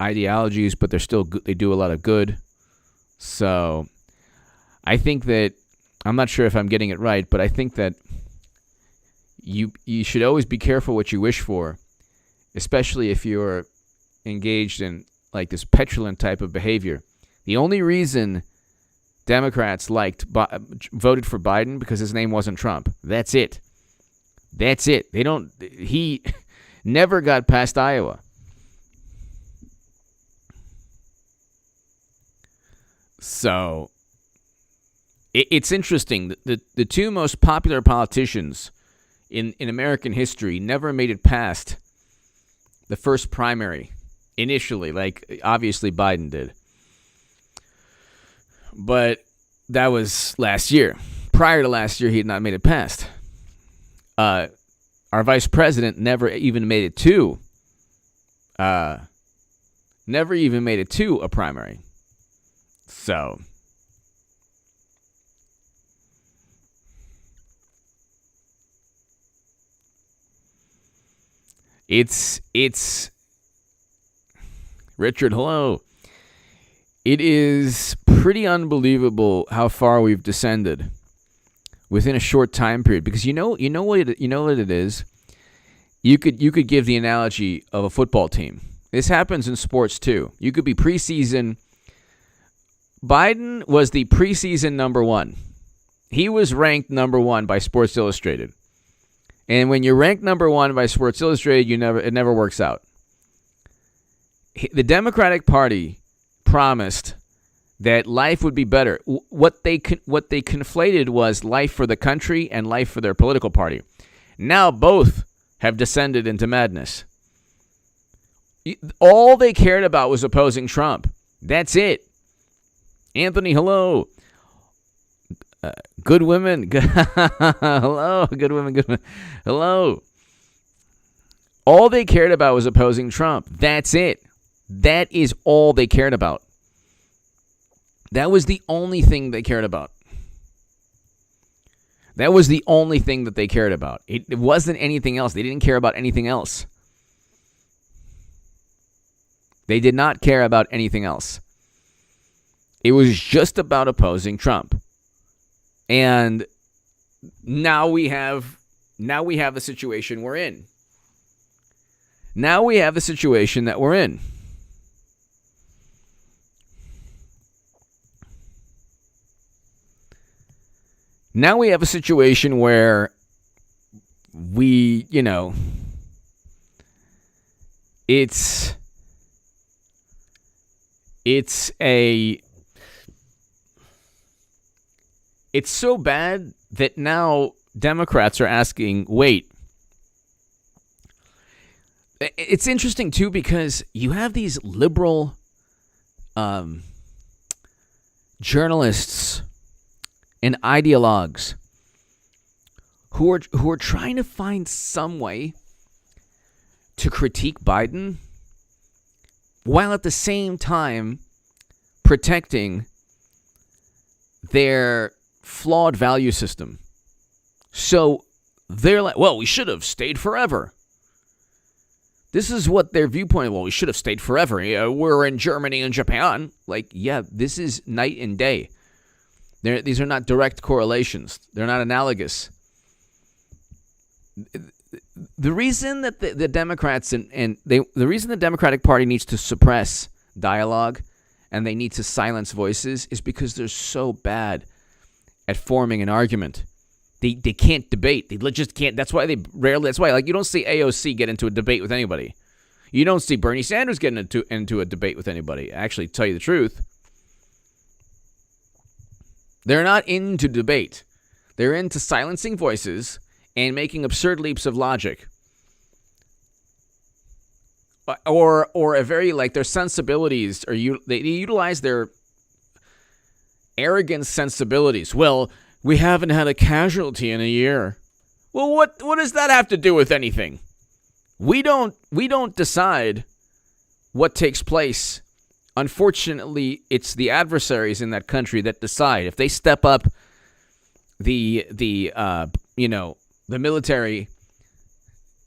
ideologies, but they're still good. They do a lot of good. So I think that, I'm not sure if I'm getting it right, but I think that you should always be careful what you wish for, especially if you're engaged in like this petulant type of behavior. The only reason Democrats voted for Biden because his name wasn't Trump. That's it. He never got past Iowa. So it's interesting. The two most popular politicians in American history never made it past the first primary initially, like obviously Biden did. But that was last year. Prior to last year, he had not made it past. Our vice president never even made it to a primary. So it's Richard, hello. It is pretty unbelievable how far we've descended within a short time period. Because you know what it is. You could give the analogy of a football team. This happens in sports too. You could be preseason. Biden was the preseason number one. He was ranked number one by Sports Illustrated. And when you're ranked number one by Sports Illustrated, it never works out. The Democratic Party promised that life would be better. What they conflated was life for the country and life for their political party. Now both have descended into madness. All they cared about was opposing Trump. That's it. Anthony, hello. Good women. Hello. Good women. Hello. All they cared about was opposing Trump. That's it. That is all they cared about. That was the only thing they cared about. That was the only thing that they cared about. It wasn't anything else. They didn't care about anything else. They did not care about anything else. It was just about opposing Trump. And now we have the situation we're in. Now we have the situation that we're in. Now we have a situation where it's so bad that now Democrats are asking, wait. It's interesting, too, because you have these liberal journalists and ideologues who are trying to find some way to critique Biden while at the same time protecting their flawed value system. So they're like, well, we should have stayed forever. This is what their viewpoint is. Well, we should have stayed forever. We're in Germany and Japan. Like, yeah, this is night and day. These are not direct correlations. They're not analogous. The reason that the Democrats the reason the Democratic Party needs to suppress dialogue and they need to silence voices is because they're so bad at forming an argument. They can't debate. They just can't. That's why like you don't see AOC get into a debate with anybody. You don't see Bernie Sanders getting into a debate with anybody. Actually, to tell you the truth, they're not into debate. They're into silencing voices and making absurd leaps of logic. Or a very, like, their sensibilities, they utilize their arrogant sensibilities. Well, we haven't had a casualty in a year. Well, what does that have to do with anything? We don't decide what takes place. Unfortunately, it's the adversaries in that country that decide. If they step up the military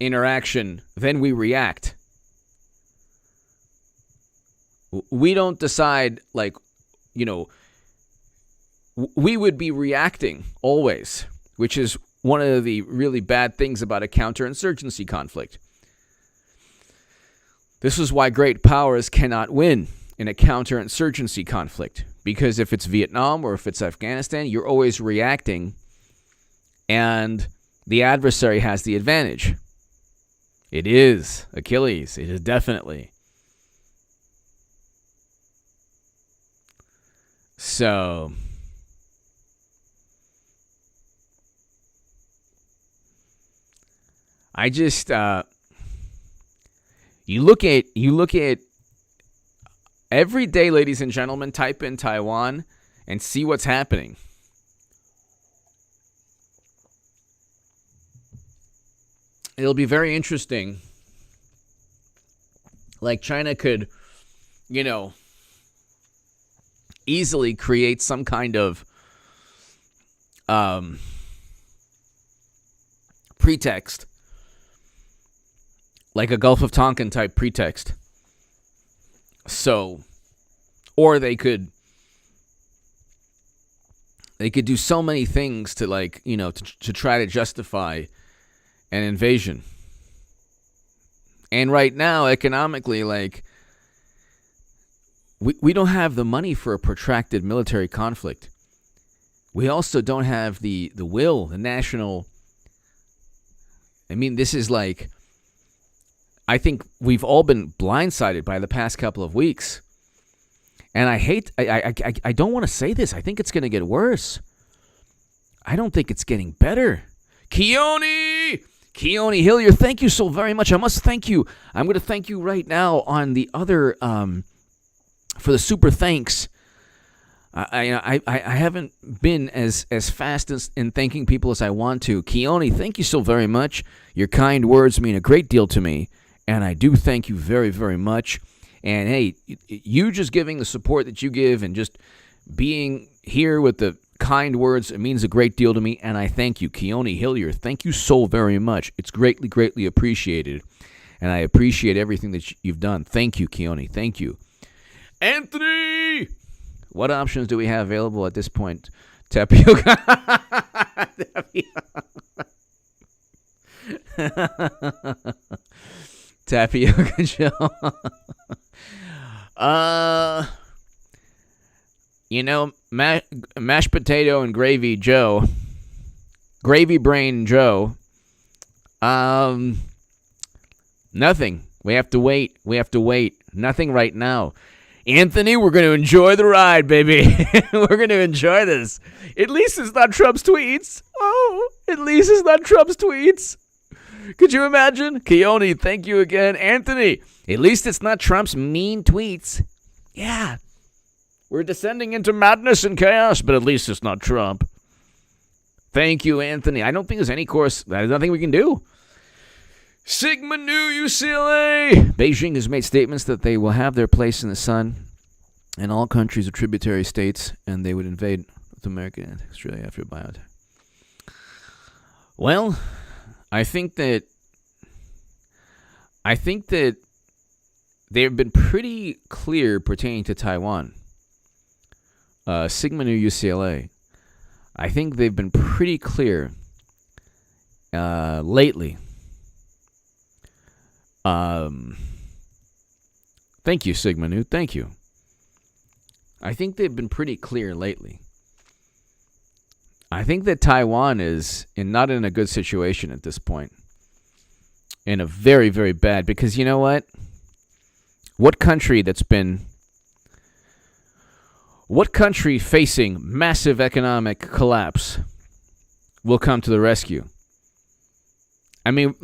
interaction, then we react. We don't decide, we would be reacting always, which is one of the really bad things about a counterinsurgency conflict. This is why great powers cannot win. in a counterinsurgency conflict. Because if it's Vietnam or if it's Afghanistan, you're always reacting, and the adversary has the advantage. It is Achilles. It is definitely. So I just you look at every day, ladies and gentlemen, type in Taiwan and see what's happening. It'll be very interesting. Like China could, easily create some kind of pretext, like a Gulf of Tonkin type pretext. So, or they could do so many things to to try to justify an invasion. And right now, economically, we don't have the money for a protracted military conflict. We also don't have the will, the national. I mean, this is I think we've all been blindsided by the past couple of weeks. And I don't want to say this. I think it's going to get worse. I don't think it's getting better. Keone Hillier, thank you so very much. I must thank you. I'm going to thank you right now on the other, for the super thanks. I haven't been as fast in thanking people as I want to. Keone, thank you so very much. Your kind words mean a great deal to me, and I do thank you very, very much. And hey, you just giving the support that you give and just being here with the kind words, it means a great deal to me, and I thank you. Keone Hillier, thank you so very much. It's greatly, greatly appreciated, and I appreciate everything that you've done. Thank you, Keone. Thank you. Anthony! What options do we have available at this point? Tapioca. Tapioca Joe. Mashed potato and gravy Joe. Gravy brain Joe. Nothing. We have to wait. Nothing right now. Anthony, we're going to enjoy the ride, baby. We're going to enjoy this. At least it's not Trump's tweets. Oh, at least it's not Trump's tweets. Could you imagine? Keone, thank you again. Anthony, at least it's not Trump's mean tweets. Yeah. We're descending into madness and chaos, but at least it's not Trump. Thank you, Anthony. I don't think there's any course. There's nothing we can do. Sigma Nu UCLA. Beijing has made statements that they will have their place in the sun and all countries are tributary states, and they would invade North America and Australia after biotech. Well, I think that they've been pretty clear pertaining to Taiwan. Sigma Nu UCLA. I think they've been pretty clear lately. Thank you, Sigma Nu. Thank you. I think they've been pretty clear lately. I think that Taiwan is not in a good situation at this point. In a very, very bad, because you know what? What country facing massive economic collapse will come to the rescue? I mean,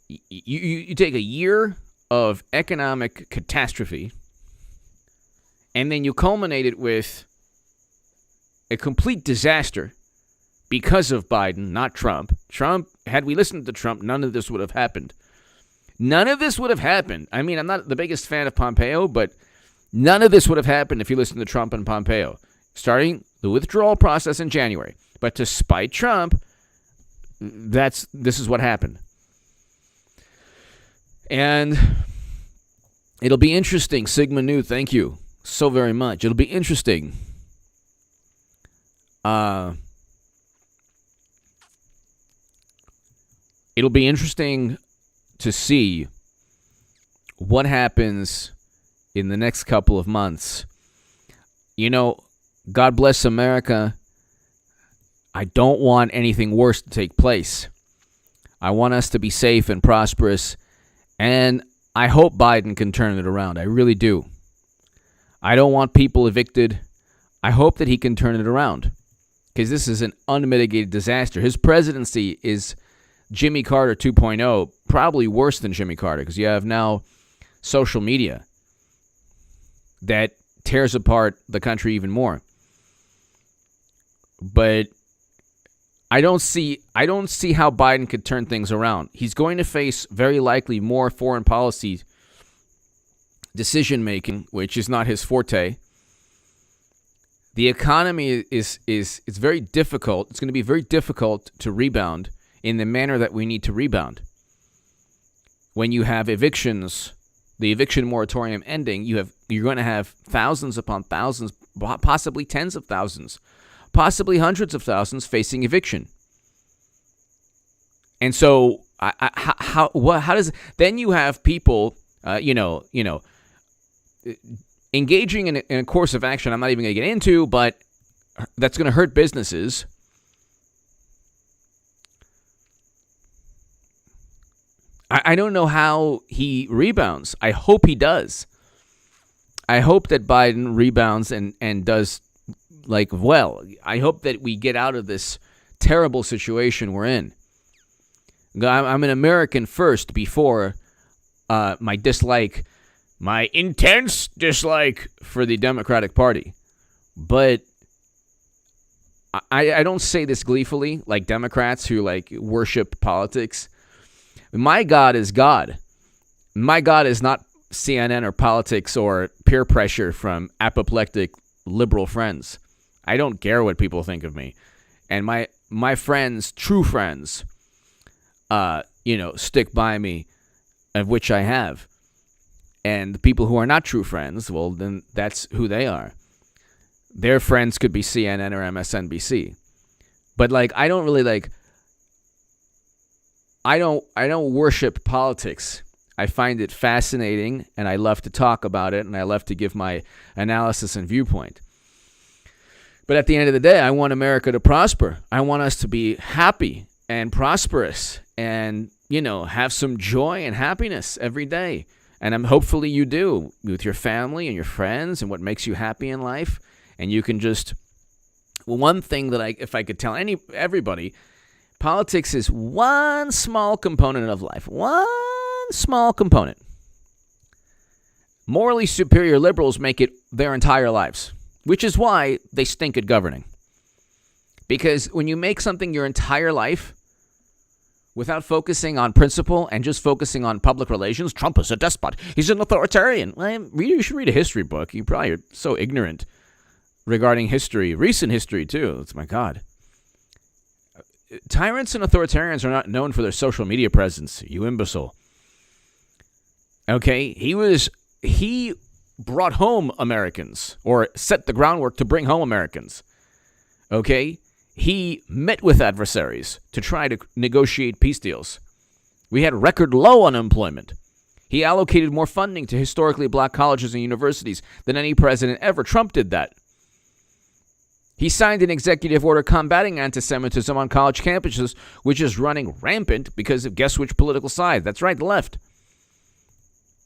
you take a year of economic catastrophe, and then you culminate it with a complete disaster because of Biden, not Trump. Had we listened to Trump, none of this would have happened. None of this would have happened. I mean, I'm not the biggest fan of Pompeo, but none of this would have happened if you listened to Trump and Pompeo. Starting the withdrawal process in January. But to spite Trump, this is what happened. And it'll be interesting. Sigma Nu, thank you so very much. It'll be interesting. It'll be interesting to see what happens in the next couple of months. God bless America. I don't want anything worse to take place. I want us to be safe and prosperous, and I hope Biden can turn it around. I really do. I don't want people evicted. I hope that he can turn it around, because this is an unmitigated disaster. His presidency is Jimmy Carter 2.0, probably worse than Jimmy Carter, because you have now social media that tears apart the country even more. But I don't see how Biden could turn things around. He's going to face very likely more foreign policy decision making, which is not his forte. The economy is very difficult. It's going to be very difficult to rebound in the manner that we need to rebound. When you have evictions, the eviction moratorium ending, you're going to have thousands upon thousands, possibly tens of thousands, possibly hundreds of thousands facing eviction. And so, how does then you have people, engaging in a course of action I'm not even going to get into, but that's going to hurt businesses. I don't know how he rebounds. I hope he does. I hope that Biden rebounds and does well. I hope that we get out of this terrible situation we're in. I'm an American first before my intense dislike for the Democratic Party. But I don't say this gleefully like Democrats who worship politics. My God is God. My God is not CNN or politics or peer pressure from apoplectic liberal friends. I don't care what people think of me. And my friends, true friends, stick by me, of which I have. And the people who are not true friends, well, then that's who they are. Their friends could be CNN or MSNBC. But I don't really I don't worship politics. I find it fascinating, and I love to talk about it, and I love to give my analysis and viewpoint. But at the end of the day, I want America to prosper. I want us to be happy and prosperous and, have some joy and happiness every day. And hopefully you do with your family and your friends and what makes you happy in life. And you can just, one thing that if I could tell everybody, politics is one small component of life. One small component. Morally superior liberals make it their entire lives, which is why they stink at governing. Because when you make something your entire life without focusing on principle and just focusing on public relations, Trump is a despot. He's an authoritarian. You should read a history book. You probably are so ignorant regarding history, recent history too. It's my God. Tyrants and authoritarians are not known for their social media presence, you imbecile. Okay, he brought home Americans, or set the groundwork to bring home Americans. Okay, he met with adversaries to try to negotiate peace deals. We had record low unemployment. He allocated more funding to historically black colleges and universities than any president ever. Trump did that. He signed an executive order combating anti-Semitism on college campuses, which is running rampant because of guess which political side? That's right, the left.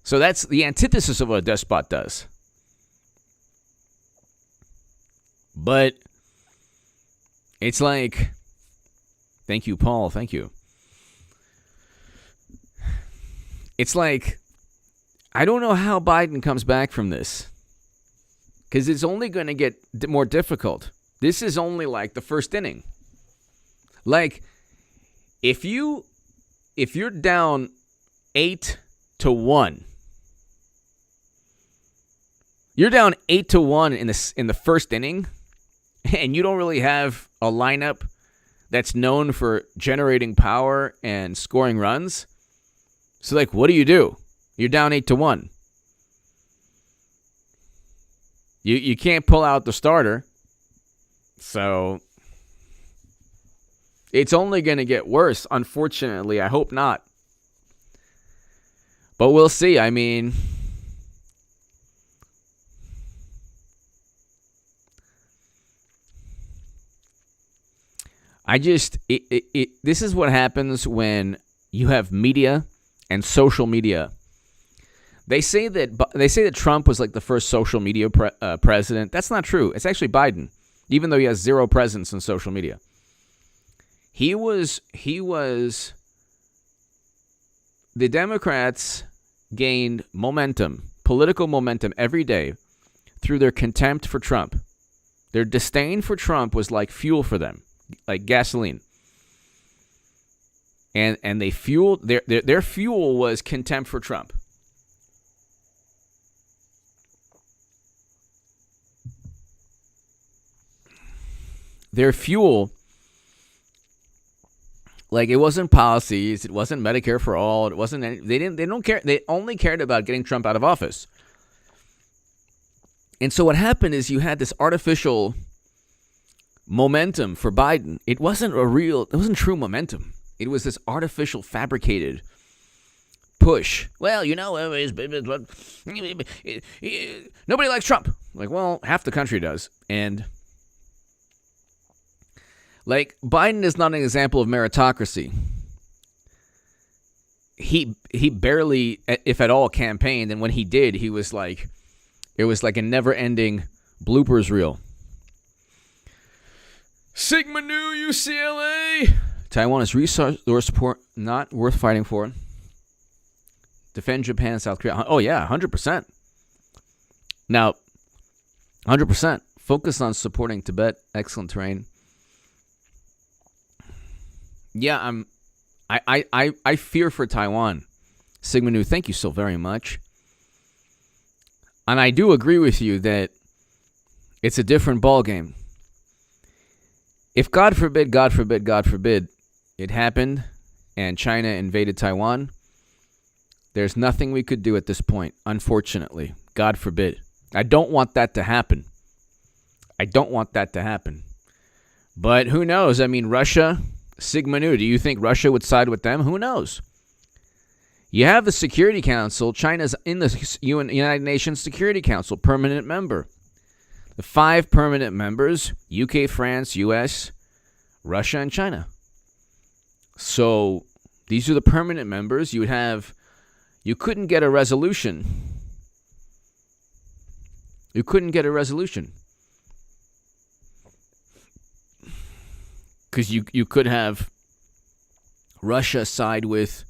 So that's the antithesis of what a despot does. But it's thank you, Paul, thank you. It's I don't know how Biden comes back from this, because it's only going to get more difficult. This is only the first inning. If you're down 8-1, you're down 8-1 in the first inning, and you don't really have a lineup that's known for generating power and scoring runs. So what do? You're down 8-1. You can't pull out the starter. So it's only going to get worse, unfortunately. I hope not. But we'll see. I mean, this is what happens when you have media and social media. They say that Trump was like the first social media president. That's not true. It's actually Biden, even though he has zero presence in social media. He was the Democrats gained momentum, political momentum every day through their contempt for Trump. Their disdain for Trump was like fuel for them, like gasoline. And they fueled their fuel was contempt for Trump. Their fuel, like, it wasn't policies, it wasn't Medicare for all, it wasn't they don't care. They only cared about getting Trump out of office. And so what happened is you had this artificial momentum for Biden. It wasn't true momentum. It was this artificial, fabricated push. Well, nobody likes Trump. Like, well, half the country does. And like, Biden is not an example of meritocracy. He barely, if at all, campaigned, and when he did, it was like a never-ending bloopers reel. Sigma Nu UCLA. Taiwan is resource support not worth fighting for. Defend Japan, South Korea. Oh yeah, 100%. Now, 100%. Focus on supporting Tibet. Excellent terrain. Yeah, I fear for Taiwan. Sigma Nu, thank you so very much. And I do agree with you that it's a different ballgame. If God forbid, it happened and China invaded Taiwan, there's nothing we could do at this point, unfortunately. God forbid. I don't want that to happen. But who knows? I mean, Russia, Sigma Nu, do you think Russia would side with them? Who knows? You have the Security Council. China's in the United Nations Security Council, permanent member. The 5 permanent members, UK, France, US, Russia, and China. So these are the permanent members. You couldn't get a resolution. Because you could have Russia side with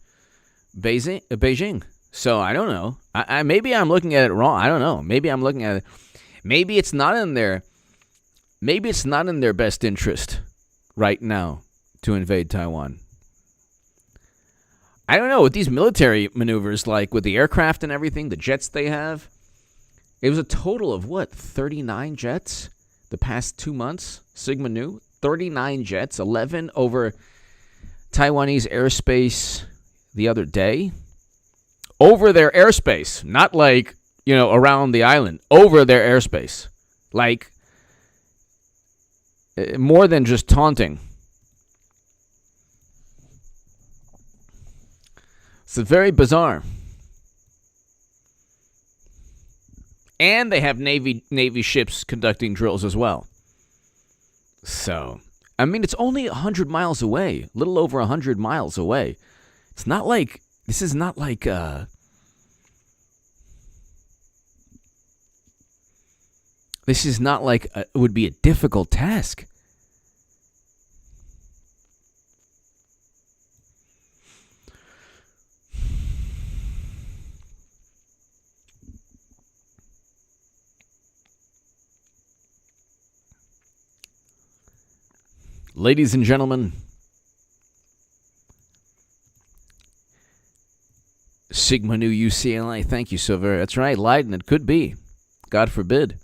Beijing. So I don't know. Maybe I'm looking at it wrong. I don't know. Maybe I'm looking at it. Maybe it's not in their best interest right now to invade Taiwan. I don't know. With these military maneuvers, like with the aircraft and everything, the jets they have, it was a total of 39 jets the past 2 months. Sigma Nu, 39 jets, 11 over Taiwanese airspace the other day. Over their airspace, not like, around the island, over their airspace. Like, more than just taunting. It's very bizarre. And they have Navy ships conducting drills as well. So, I mean, it's only 100 miles away, a little over 100 miles away. It's not like, this is not like, it would be a difficult task. Ladies and gentlemen, Sigma Nu UCLA, thank you so very much. That's right, Leiden, it could be. God forbid.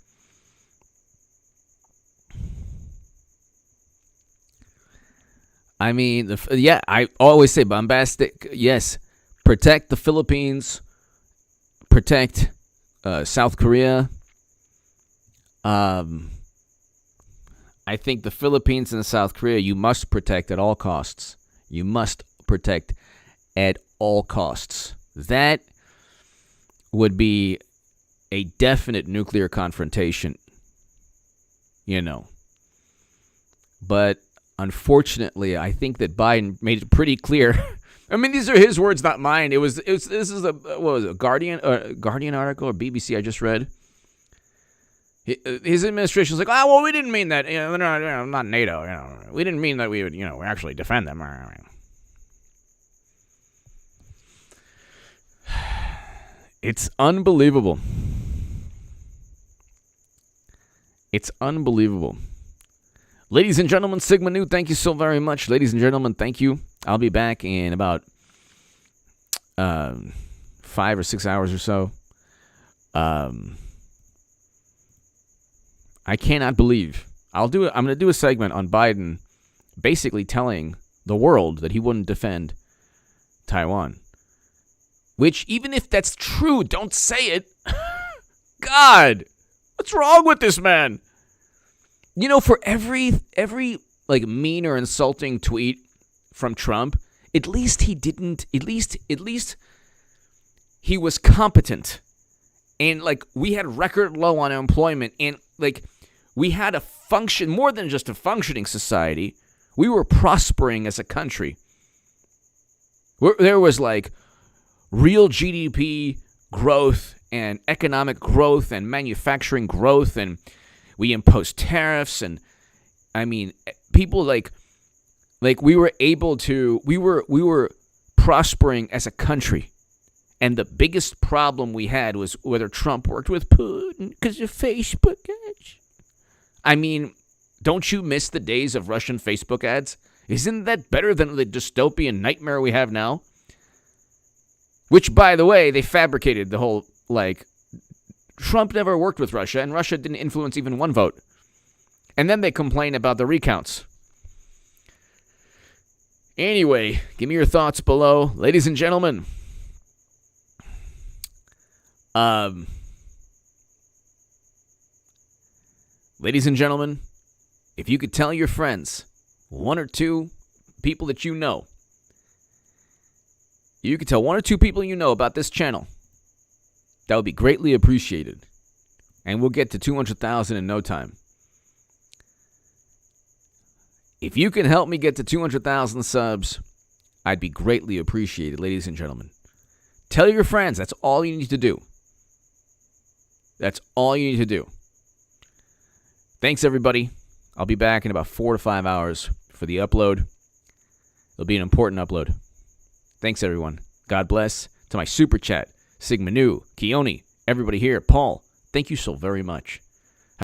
I mean, I always say bombastic, yes. Protect the Philippines. Protect South Korea. I think the Philippines and South Korea, you must protect at all costs. You must protect at all costs. That would be a definite nuclear confrontation, But unfortunately, I think that Biden made it pretty clear. I mean, these are his words, not mine. This is a Guardian article or BBC I just read. His administration was like, oh, well, we didn't mean that. They're not NATO. We didn't mean that we would, actually defend them. It's unbelievable. It's unbelievable. Ladies and gentlemen, Sigma Nu, thank you so very much. Ladies and gentlemen, thank you. I'll be back in about 5 or 6 hours or so. I cannot believe. I'm going to do a segment on Biden basically telling the world that he wouldn't defend Taiwan. Which, even if that's true, don't say it. God, what's wrong with this man? For every mean or insulting tweet from Trump, at least he didn't. At least he was competent, and we had record low unemployment, and we had a function more than just a functioning society. We were prospering as a country. There was real GDP growth and economic growth and manufacturing growth, and we imposed tariffs, and I mean, people we were able to, we were prospering as a country, and the biggest problem we had was whether Trump worked with Putin because of Facebook ads. I mean, don't you miss the days of Russian Facebook ads? Isn't that better than the dystopian nightmare we have now? Which, by the way, they fabricated the whole, Trump never worked with Russia, and Russia didn't influence even one vote. And then they complain about the recounts. Anyway, give me your thoughts below. Ladies and gentlemen, if you could tell your friends, one or two people that you know, you could tell one or two people you know about this channel, that would be greatly appreciated. And we'll get to 200,000 in no time. If you can help me get to 200,000 subs, I'd be greatly appreciated, ladies and gentlemen. Tell your friends. That's all you need to do. That's all you need to do. Thanks, everybody. I'll be back in about 4 to 5 hours for the upload. It'll be an important upload. Thanks, everyone. God bless. To my super chat, Sigma Nu, Keone, everybody here, Paul, thank you so very much.